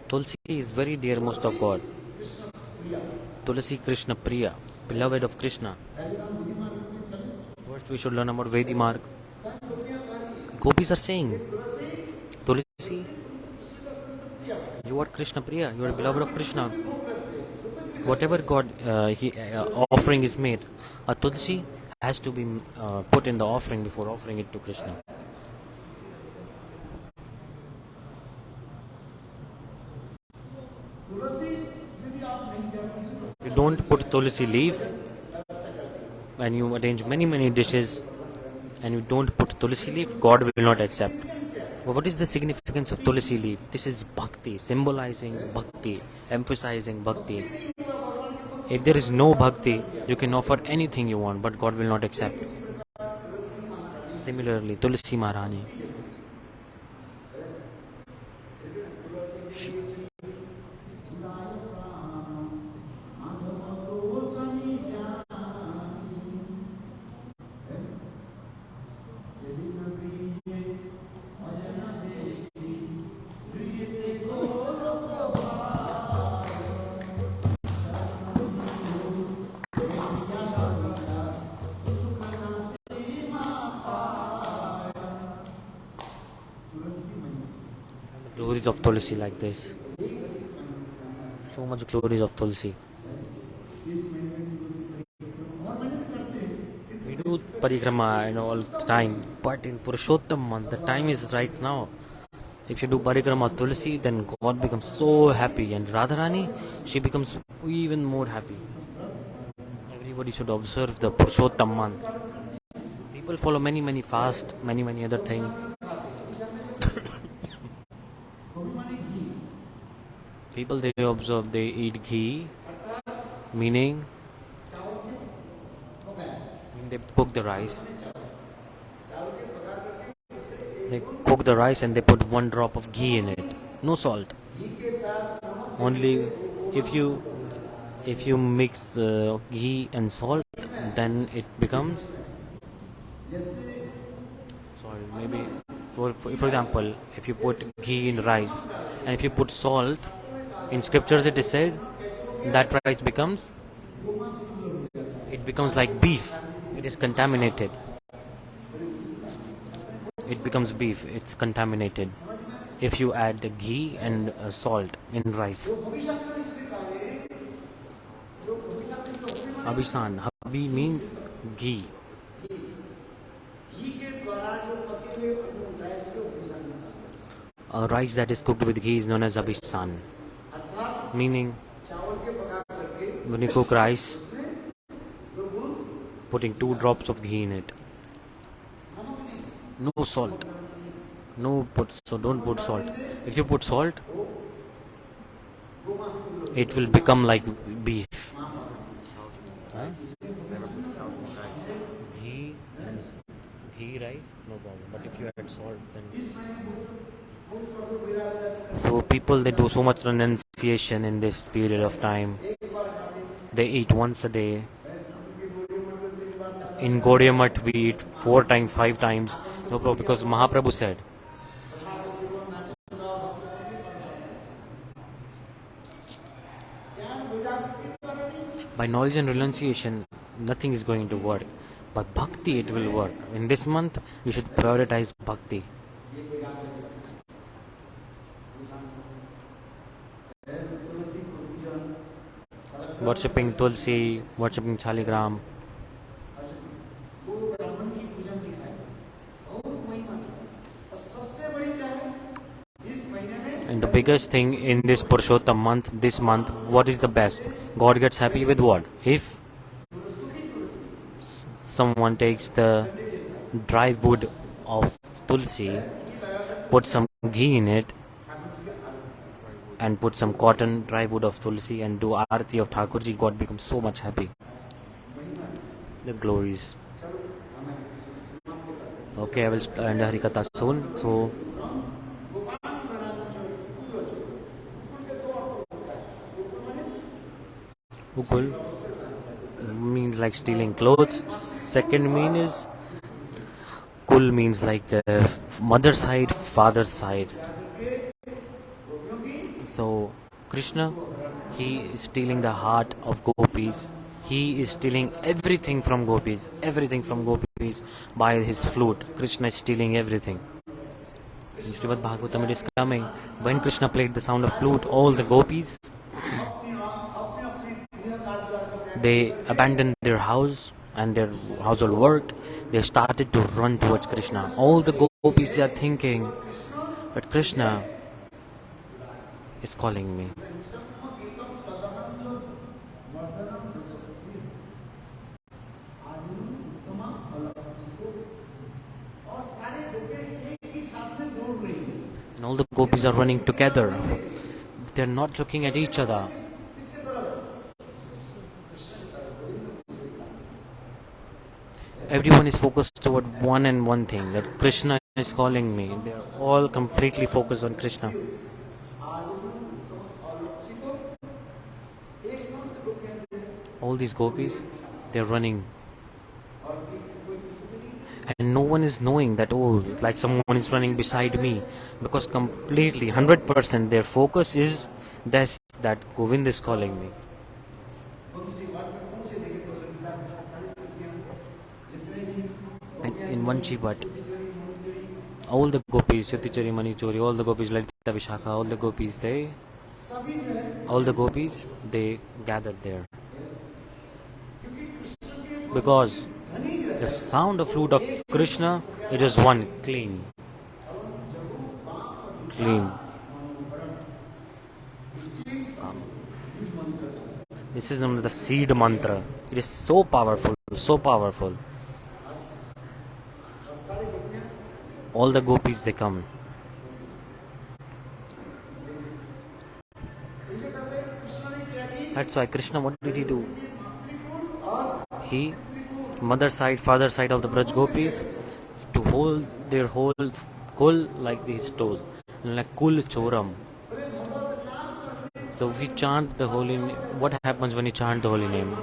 Tulsi is very dearmost of God. Tulsi Krishna Priya, beloved of Krishna. First we should learn about Vedi Marg. Gopis are saying, Tulsi, you are Krishna Priya, you are beloved of Krishna. Whatever God offering is made, a Tulsi has to be put in the offering before offering it to Krishna. If you don't put Tulsi leaf and you arrange many dishes and you don't put Tulsi leaf, God will not accept. But what is the significance of Tulsi leaf? This is bhakti, symbolizing bhakti, emphasizing bhakti. If there is no bhakti, you can offer anything you want, but God will not accept. Similarly, Tulsi Maharani. Glories of Tulsi like this. So much glories of Tulsi. We do parikrama all the time, but in Purushottam month, the time is right now. If you do parikrama Tulsi, then God becomes so happy, and Radharani, she becomes even more happy. Everybody should observe the Purushottam month. People follow many fast, many other things. People, they observe, they eat ghee, meaning they cook the rice. They cook the rice and they put 1 drop of ghee in it. No salt. Only if you mix ghee and salt, then it becomes. Sorry, maybe for example, if you put ghee in rice and if you put salt, in scriptures it is said that rice becomes like beef. It is contaminated. It becomes beef. It's contaminated if you add the ghee and salt in rice. Abhisan. Abhi means ghee. A rice that is cooked with ghee is known as abhisan. Meaning, when you cook rice, putting 2 drops of ghee in it. No salt. Don't put salt. If you put salt, it will become like beef. Ghee rice, no problem. But if you add salt, then. So people, they do so much renunciation in this period of time. They eat once a day. In Gaudiya Math, we eat 4 times, 5 times. No problem, because Mahaprabhu said. By knowledge and renunciation, nothing is going to work. But bhakti, it will work. In this month, we should prioritize bhakti. Worshipping Tulsi, worshipping Chaligram. And the biggest thing in this Purushottam month, this month, what is the best? God gets happy with what? If someone takes the dry wood of Tulsi, put some ghee in it, and put some cotton, dry wood of Tulsi, and do Arati of Thakurji, God becomes so much happy. The glories. Okay, I will end Harikatha soon. So, Ukul means like stealing clothes. Second mean is Kul means like the mother side, father side. So Krishna, he is stealing the heart of gopis. He is stealing everything from gopis by his flute. Krishna is stealing everything. In Srimad Bhagavatam it is coming. When Krishna played the sound of flute, all the gopis, they abandoned their house and their household work. They started to run towards Krishna. All the gopis are thinking, but Krishna is calling me. And all the gopis are running together. They're not looking at each other. Everyone is focused toward one thing, that Krishna is calling me. They're all completely focused on Krishna. All these gopis, they're running. And no one is knowing that, oh, like someone is running beside me. Because completely, 100%, their focus is this, that Govind is calling me. And in one Chibat, all the gopis, Yutichari, Manichori, all the gopis, Lalita Vishakha, all the gopis, they gathered there. Because the sound of flute of Krishna, it is one, clean. clean. This is known as the seed mantra. It is so powerful, so powerful. All the gopis, they come. That's why Krishna, what did he do? He, mother side, father side of the Braj gopis, to hold their whole kul like he told, like kul choram. So if we chant the holy name, what happens when you chant the holy name?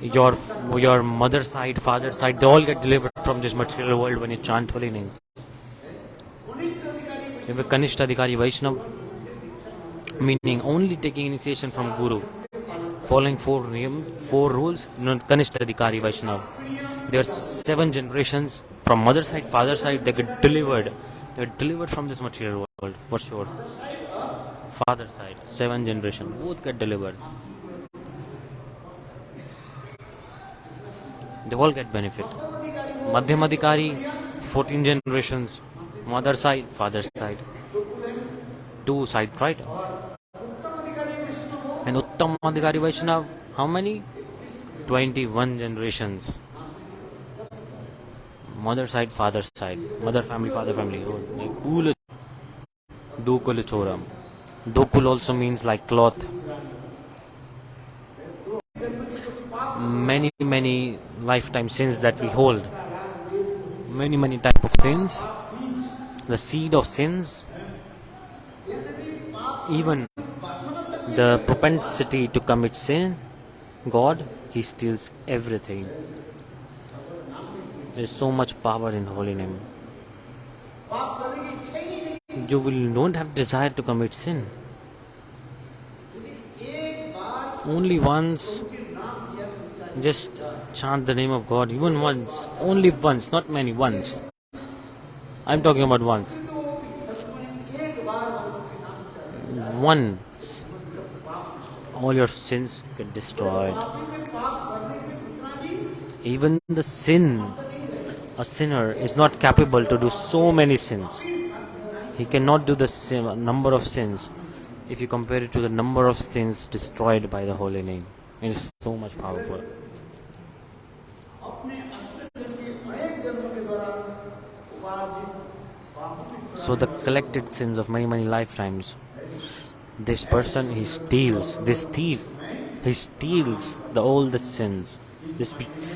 Your mother side, father side, they all get delivered from this material world when you chant holy names. If a Kanishta Adhikari Vaishnav, meaning only taking initiation from Guru, following four rules, Kanishta Adhikari Vaishnav. There are 7 generations from mother side, father side, they get delivered. They get delivered from this material world, for sure. Father side, 7 generations, both get delivered. They all get benefit. Madhyam Adhikari, 14 generations, mother side, father side. 2 side, right? And Uttam Adhikari Vaishnav, how many? 21 generations. Mother side, father side. Mother family, father family. Dokul Choram. Dokul also means like cloth. Many lifetime sins that we hold. Many type of sins. The seed of sins. Even the propensity to commit sin, God, He steals everything. There is so much power in holy name. You will not have desire to commit sin. Only once, just chant the name of God, even once, only once, not many, once. I'm talking about once. Once, all your sins get destroyed. Even the sin, a sinner is not capable to do so many sins. He cannot do the same number of sins if you compare it to the number of sins destroyed by the holy name. It is so much powerful. So the collected sins of many lifetimes, this person, he steals, this thief, he steals all the sins.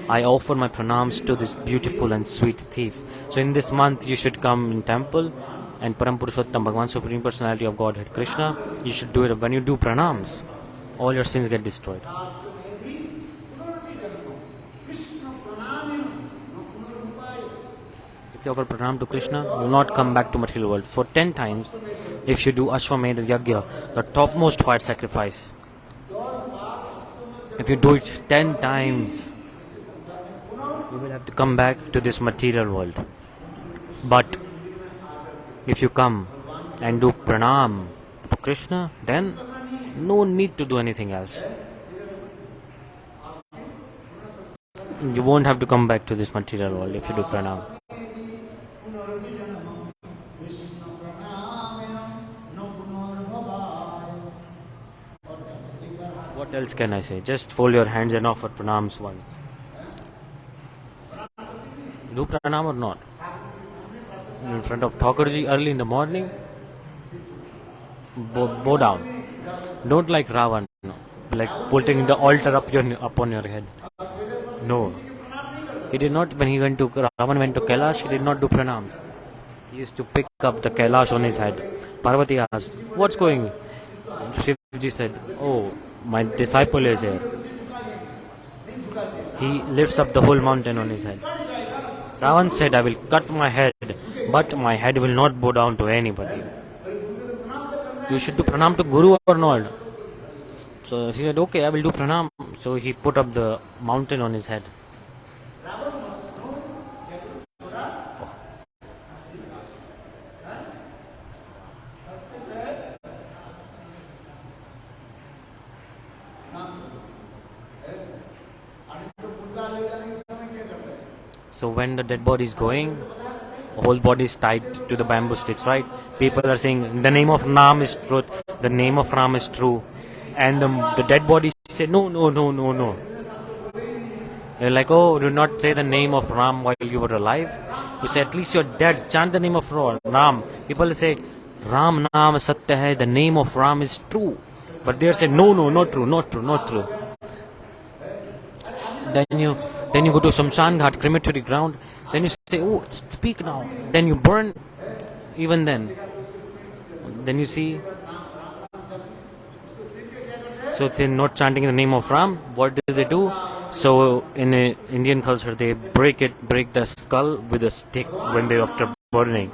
I offer my pranams to this beautiful and sweet thief. So in this month you should come in temple and Param Purushottam, Bhagavan Supreme Personality of Godhead Krishna, you should do it. When you do pranams, all your sins get destroyed. If you offer pranam to Krishna, you will not come back to material world. For 10 times, if you do Ashwamedha Yagya, the topmost fire sacrifice, if you do it 10 times, you will have to come back to this material world. But if you come and do pranam to Krishna, then no need to do anything else. You won't have to come back to this material world if you do pranam. What else can I say? Just fold your hands and offer pranams once. Do pranam or not? In front of Thakurji early in the morning, bow down. Don't like Ravan, like putting the altar up on your head. No. He did not, when Ravan went to Kailash, he did not do pranams. He used to pick up the Kailash on his head. Parvati asked, what's going on? Shivji said, oh, my disciple is here. He lifts up the whole mountain on his head. Ravan said, I will cut my head, but my head will not bow down to anybody. You should do pranam to Guru or not? So he said, okay, I will do pranam. So he put up the mountain on his head. So when the dead body is going, the whole body is tied to the bamboo sticks, right? People are saying the name of Nam is truth, the name of Ram is true, and the dead bodies say no, no, no, no, no. They're like, oh, do not say the name of Ram while you were alive. You say at least you're dead. Chant the name of Ram. People say Ram Naam Satya Hai. The name of Ram is true, but they say no, no, not true, not true, not true. Then you go to Shamshan Ghat, crematory ground. Then you say, oh, speak now. Then you burn. Even then you see. So it's not chanting the name of Ram. What do they do? So in Indian culture, they break the skull with a stick when they after burning,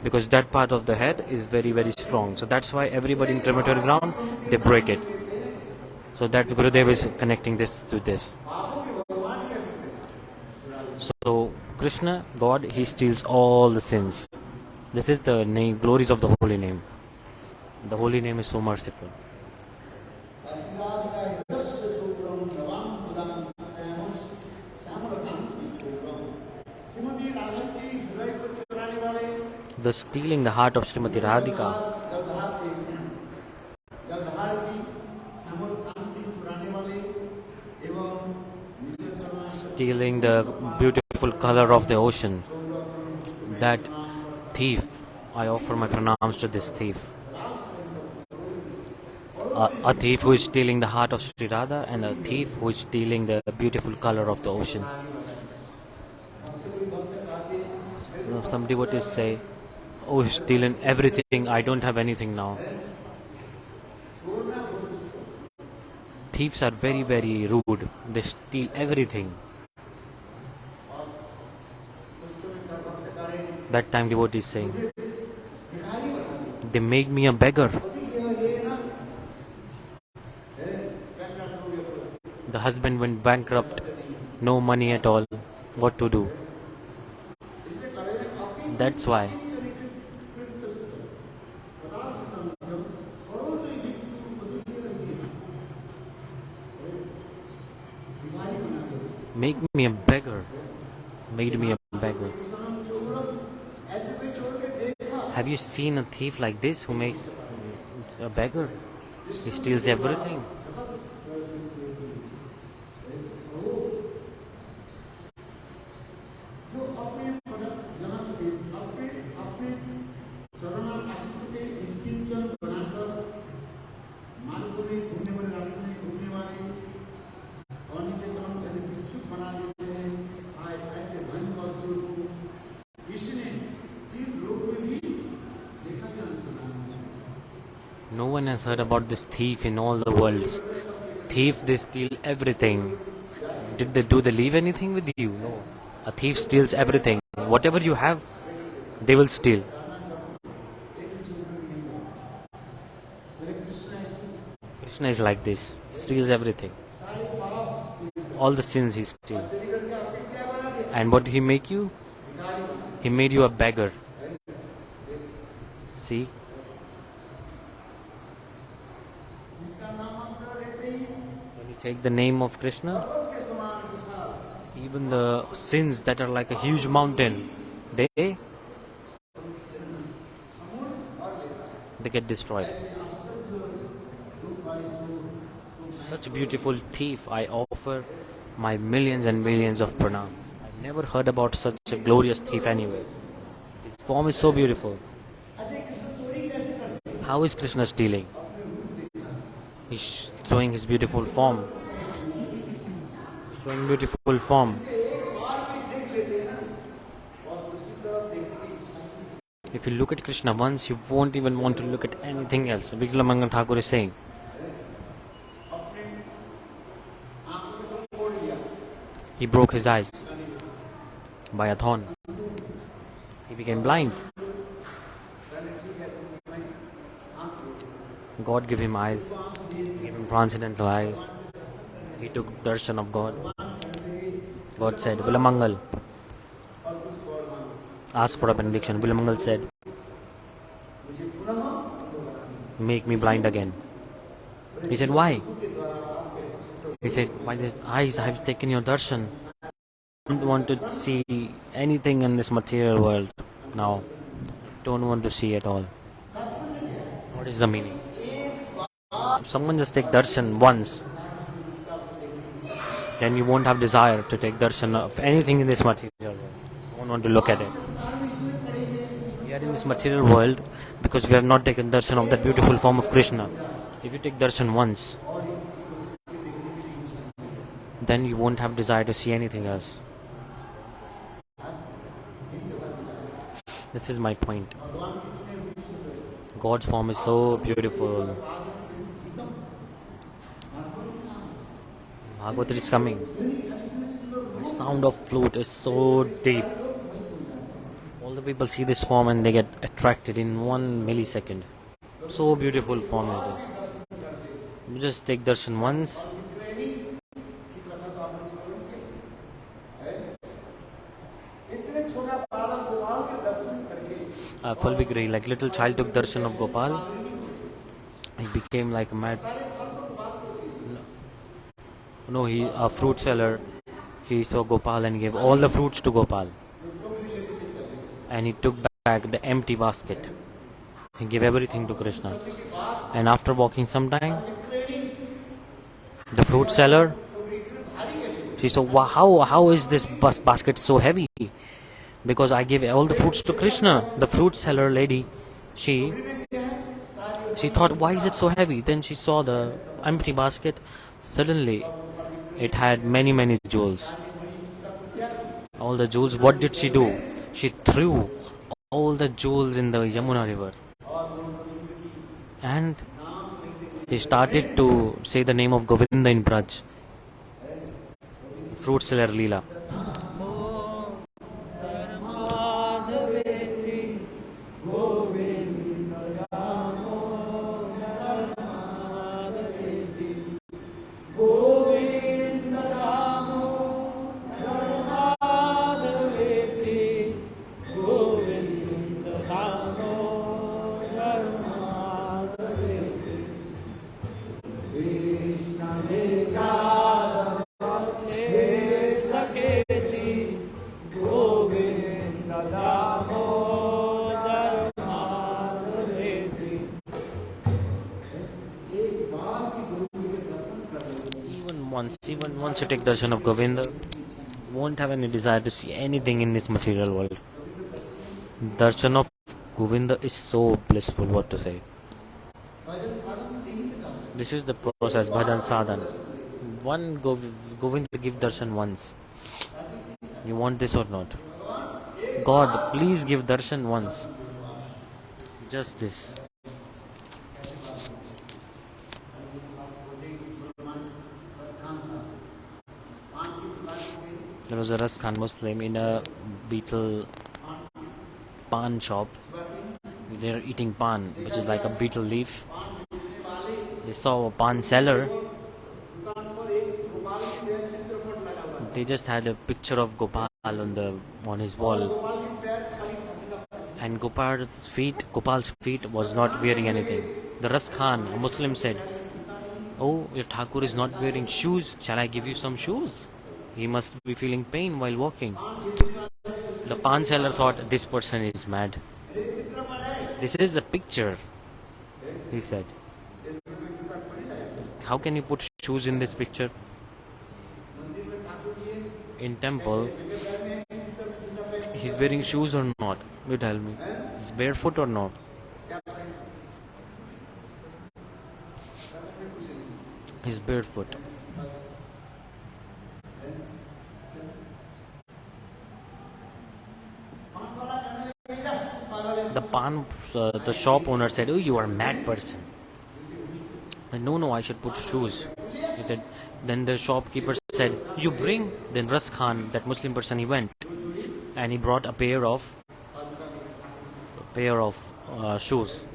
because that part of the head is very, very strong. So that's why everybody in crematory ground, they break it. So that Gurudev is connecting this to this. So Krishna, God, he steals all the sins. This is the name, glories of the holy name. The holy name is so merciful. The stealing the heart of Srimati Radhika. Stealing the beautiful color of the ocean. That thief, I offer my pranams to this thief. A thief who is stealing the heart of Sri Radha, and a thief who is stealing the beautiful color of the ocean. Some devotees say, oh, he's stealing everything, I don't have anything now. Thieves are very, very rude. They steal everything. That time devotee is saying, they made me a beggar. The husband went bankrupt, no money at all. What to do? That's why. Make me a beggar. Made me a beggar. Have you seen a thief like this who makes a beggar? He steals everything. No one has heard about this thief in all the worlds. Thief, they steal everything. Do they leave anything with you? No. A thief steals everything. Whatever you have, they will steal. Krishna is like this. He steals everything. All the sins he steals. And what did he make you? He made you a beggar. See? When you take the name of Krishna, even the sins that are like a huge mountain, they get destroyed. Such a beautiful thief, I offer my millions and millions of pranams. I've never heard about such a glorious thief anywhere. His form is so beautiful. How is Krishna stealing? He's showing his beautiful form. Showing beautiful form. If you look at Krishna once, you won't even want to look at anything else. Viklamangal Thakur is saying. He broke his eyes by a thorn. He became blind. God gave him eyes, gave him transcendental eyes. He took darshan of God. God said, Vilamangal, ask for a benediction. Vilamangal said, make me blind again. He said, why? He said, by these eyes I have taken your darshan. I don't want to see anything in this material world now. don't want to see at all. What is the meaning? If someone just take darshan once, then you won't have desire to take darshan of anything in this material world. You won't want to look at it. We are in this material world because we have not taken darshan of that beautiful form of Krishna. If you take darshan once, then you won't have desire to see anything else. This is my point. God's form is so beautiful. Bhagavatar is coming. The sound of flute is so deep. All the people see this form and they get attracted in 1 millisecond. So beautiful form it is. You just take darshan once. Fulvigrahi, like little child took darshan of Gopal. He became like a mad. No, a fruit seller. He saw Gopal and gave all the fruits to Gopal. And he took back the empty basket. He gave everything to Krishna. And after walking some time, the fruit seller, she said, wow, how is this basket so heavy? Because I gave all the fruits to Krishna. The fruit seller lady, she thought, why is it so heavy? Then she saw the empty basket. Suddenly, it had many jewels. All the jewels. What did she do? She threw all the jewels in the Yamuna river. And he started to say the name of Govinda in Vraje. Fruit seller Leela. Even once you take darshan of Govinda, you won't have any desire to see anything in this material world. Darshan of Govinda is so blissful, what to say. This is the process, bhajan sadhan. One Govinda give darshan once. You want this or not? God, please give darshan once. Just this. There was a Ras Khan Muslim in a beetle pan shop. They are eating pan, which is like a beetle leaf. They saw a pan seller. They just had a picture of Gopal on his wall. And Gopal's feet was not wearing anything. The Ras Khan, a Muslim, said, "Oh, your Thakur is not wearing shoes. Shall I give you some shoes? He must be feeling pain while walking." The pan seller thought, this person is mad. This is a picture, he said. How can you put shoes in this picture? In temple, he's wearing shoes or not? You tell me. He's barefoot or not? He's barefoot. The shop owner said, "Oh, you are a mad person." And, no, I should put shoes. He said. Then the shopkeeper said, "You bring." Then Ras Khan, that Muslim person, he went and he brought a pair of shoes.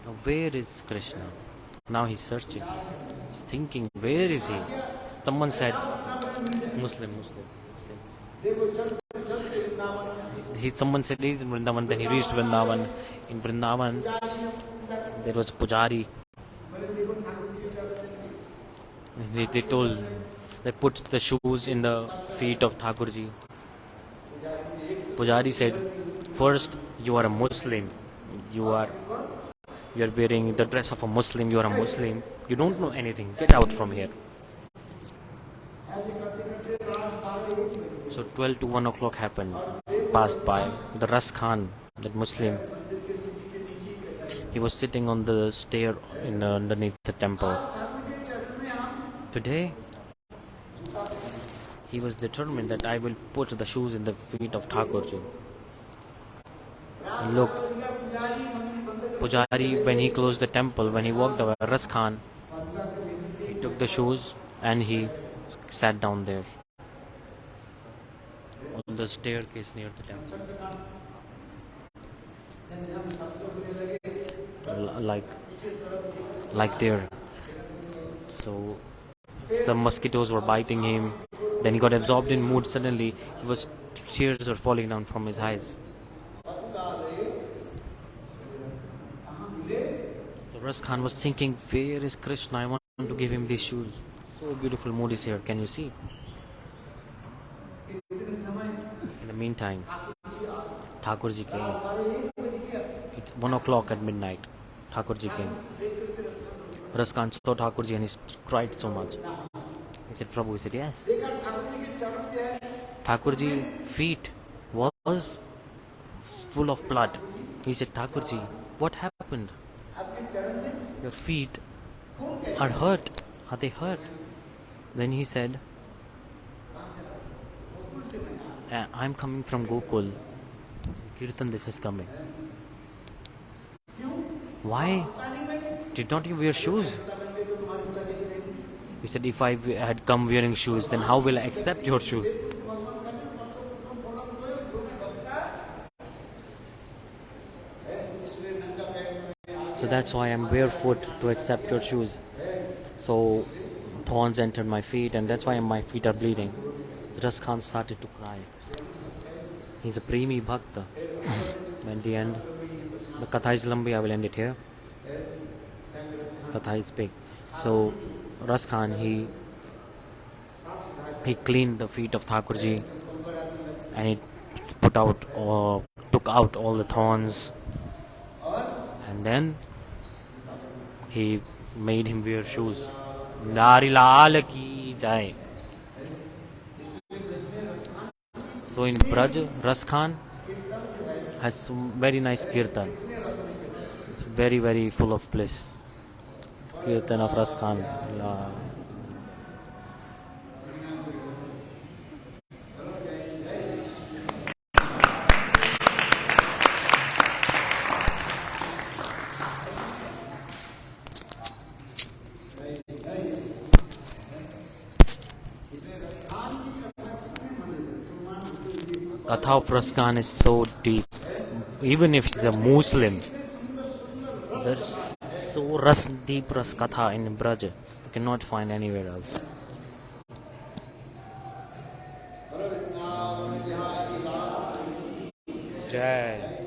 Now, where is Krishna? Now he's searching. He's thinking, where is he? Someone said, Muslim. Someone said he's in Vrindavan. Then he reached Vrindavan. In Vrindavan, there was a pujari. They put the shoes in the feet of Thakurji. Pujari said, first, you are a Muslim. You are wearing the dress of a Muslim. You are a Muslim. You don't know anything. Get out from here. So 12 to 1 o'clock happened. Passed by. The Ras Khan, that Muslim, he was sitting on the stair underneath the temple. Today, he was determined that I will put the shoes in the feet of Thakurji. And look, Pujari, when he closed the temple, when he walked away, Ras Khan, he took the shoes and he sat down there on the staircase near the temple. Like there. So some mosquitoes were biting him. Then he got absorbed in mood. Suddenly, tears were falling down from his eyes. So Ras Khan was thinking, where is Krishna? I want to give him these shoes. So beautiful mood is here. Can you see? In the meantime, Thakurji came. It's 1 o'clock at midnight. Thakurji came. Ras Khan saw Thakurji and he cried so much. He said, Prabhu. He said, yes. Thakurji feet was full of blood. He said, Thakurji, what happened? Your feet are hurt. Are they hurt? Then he said, I'm coming from Gokul. Kirtan, this is coming. Why did not you wear shoes? He said, if I had come wearing shoes, then how will I accept your shoes? So that's why I'm barefoot to accept your shoes. So thorns entered my feet and that's why my feet are bleeding. Ras Khan started to cry. He's a premi bhakta. At the end, the katha is lambi, I will end it here. Katha is big. So Ras Khan, he cleaned the feet of Thakurji and he took out all the thorns, and then he made him wear shoes. Nari Lal ki jai. So in Vraja, Ras Khan has some very nice kirtan. It's very, very full of bliss. Kirtan of Ras Khan. Katha of Ras Khan is so deep. Even if he's a Muslim, there's so deep Ras Katha in Vraja. You cannot find anywhere else. Jai.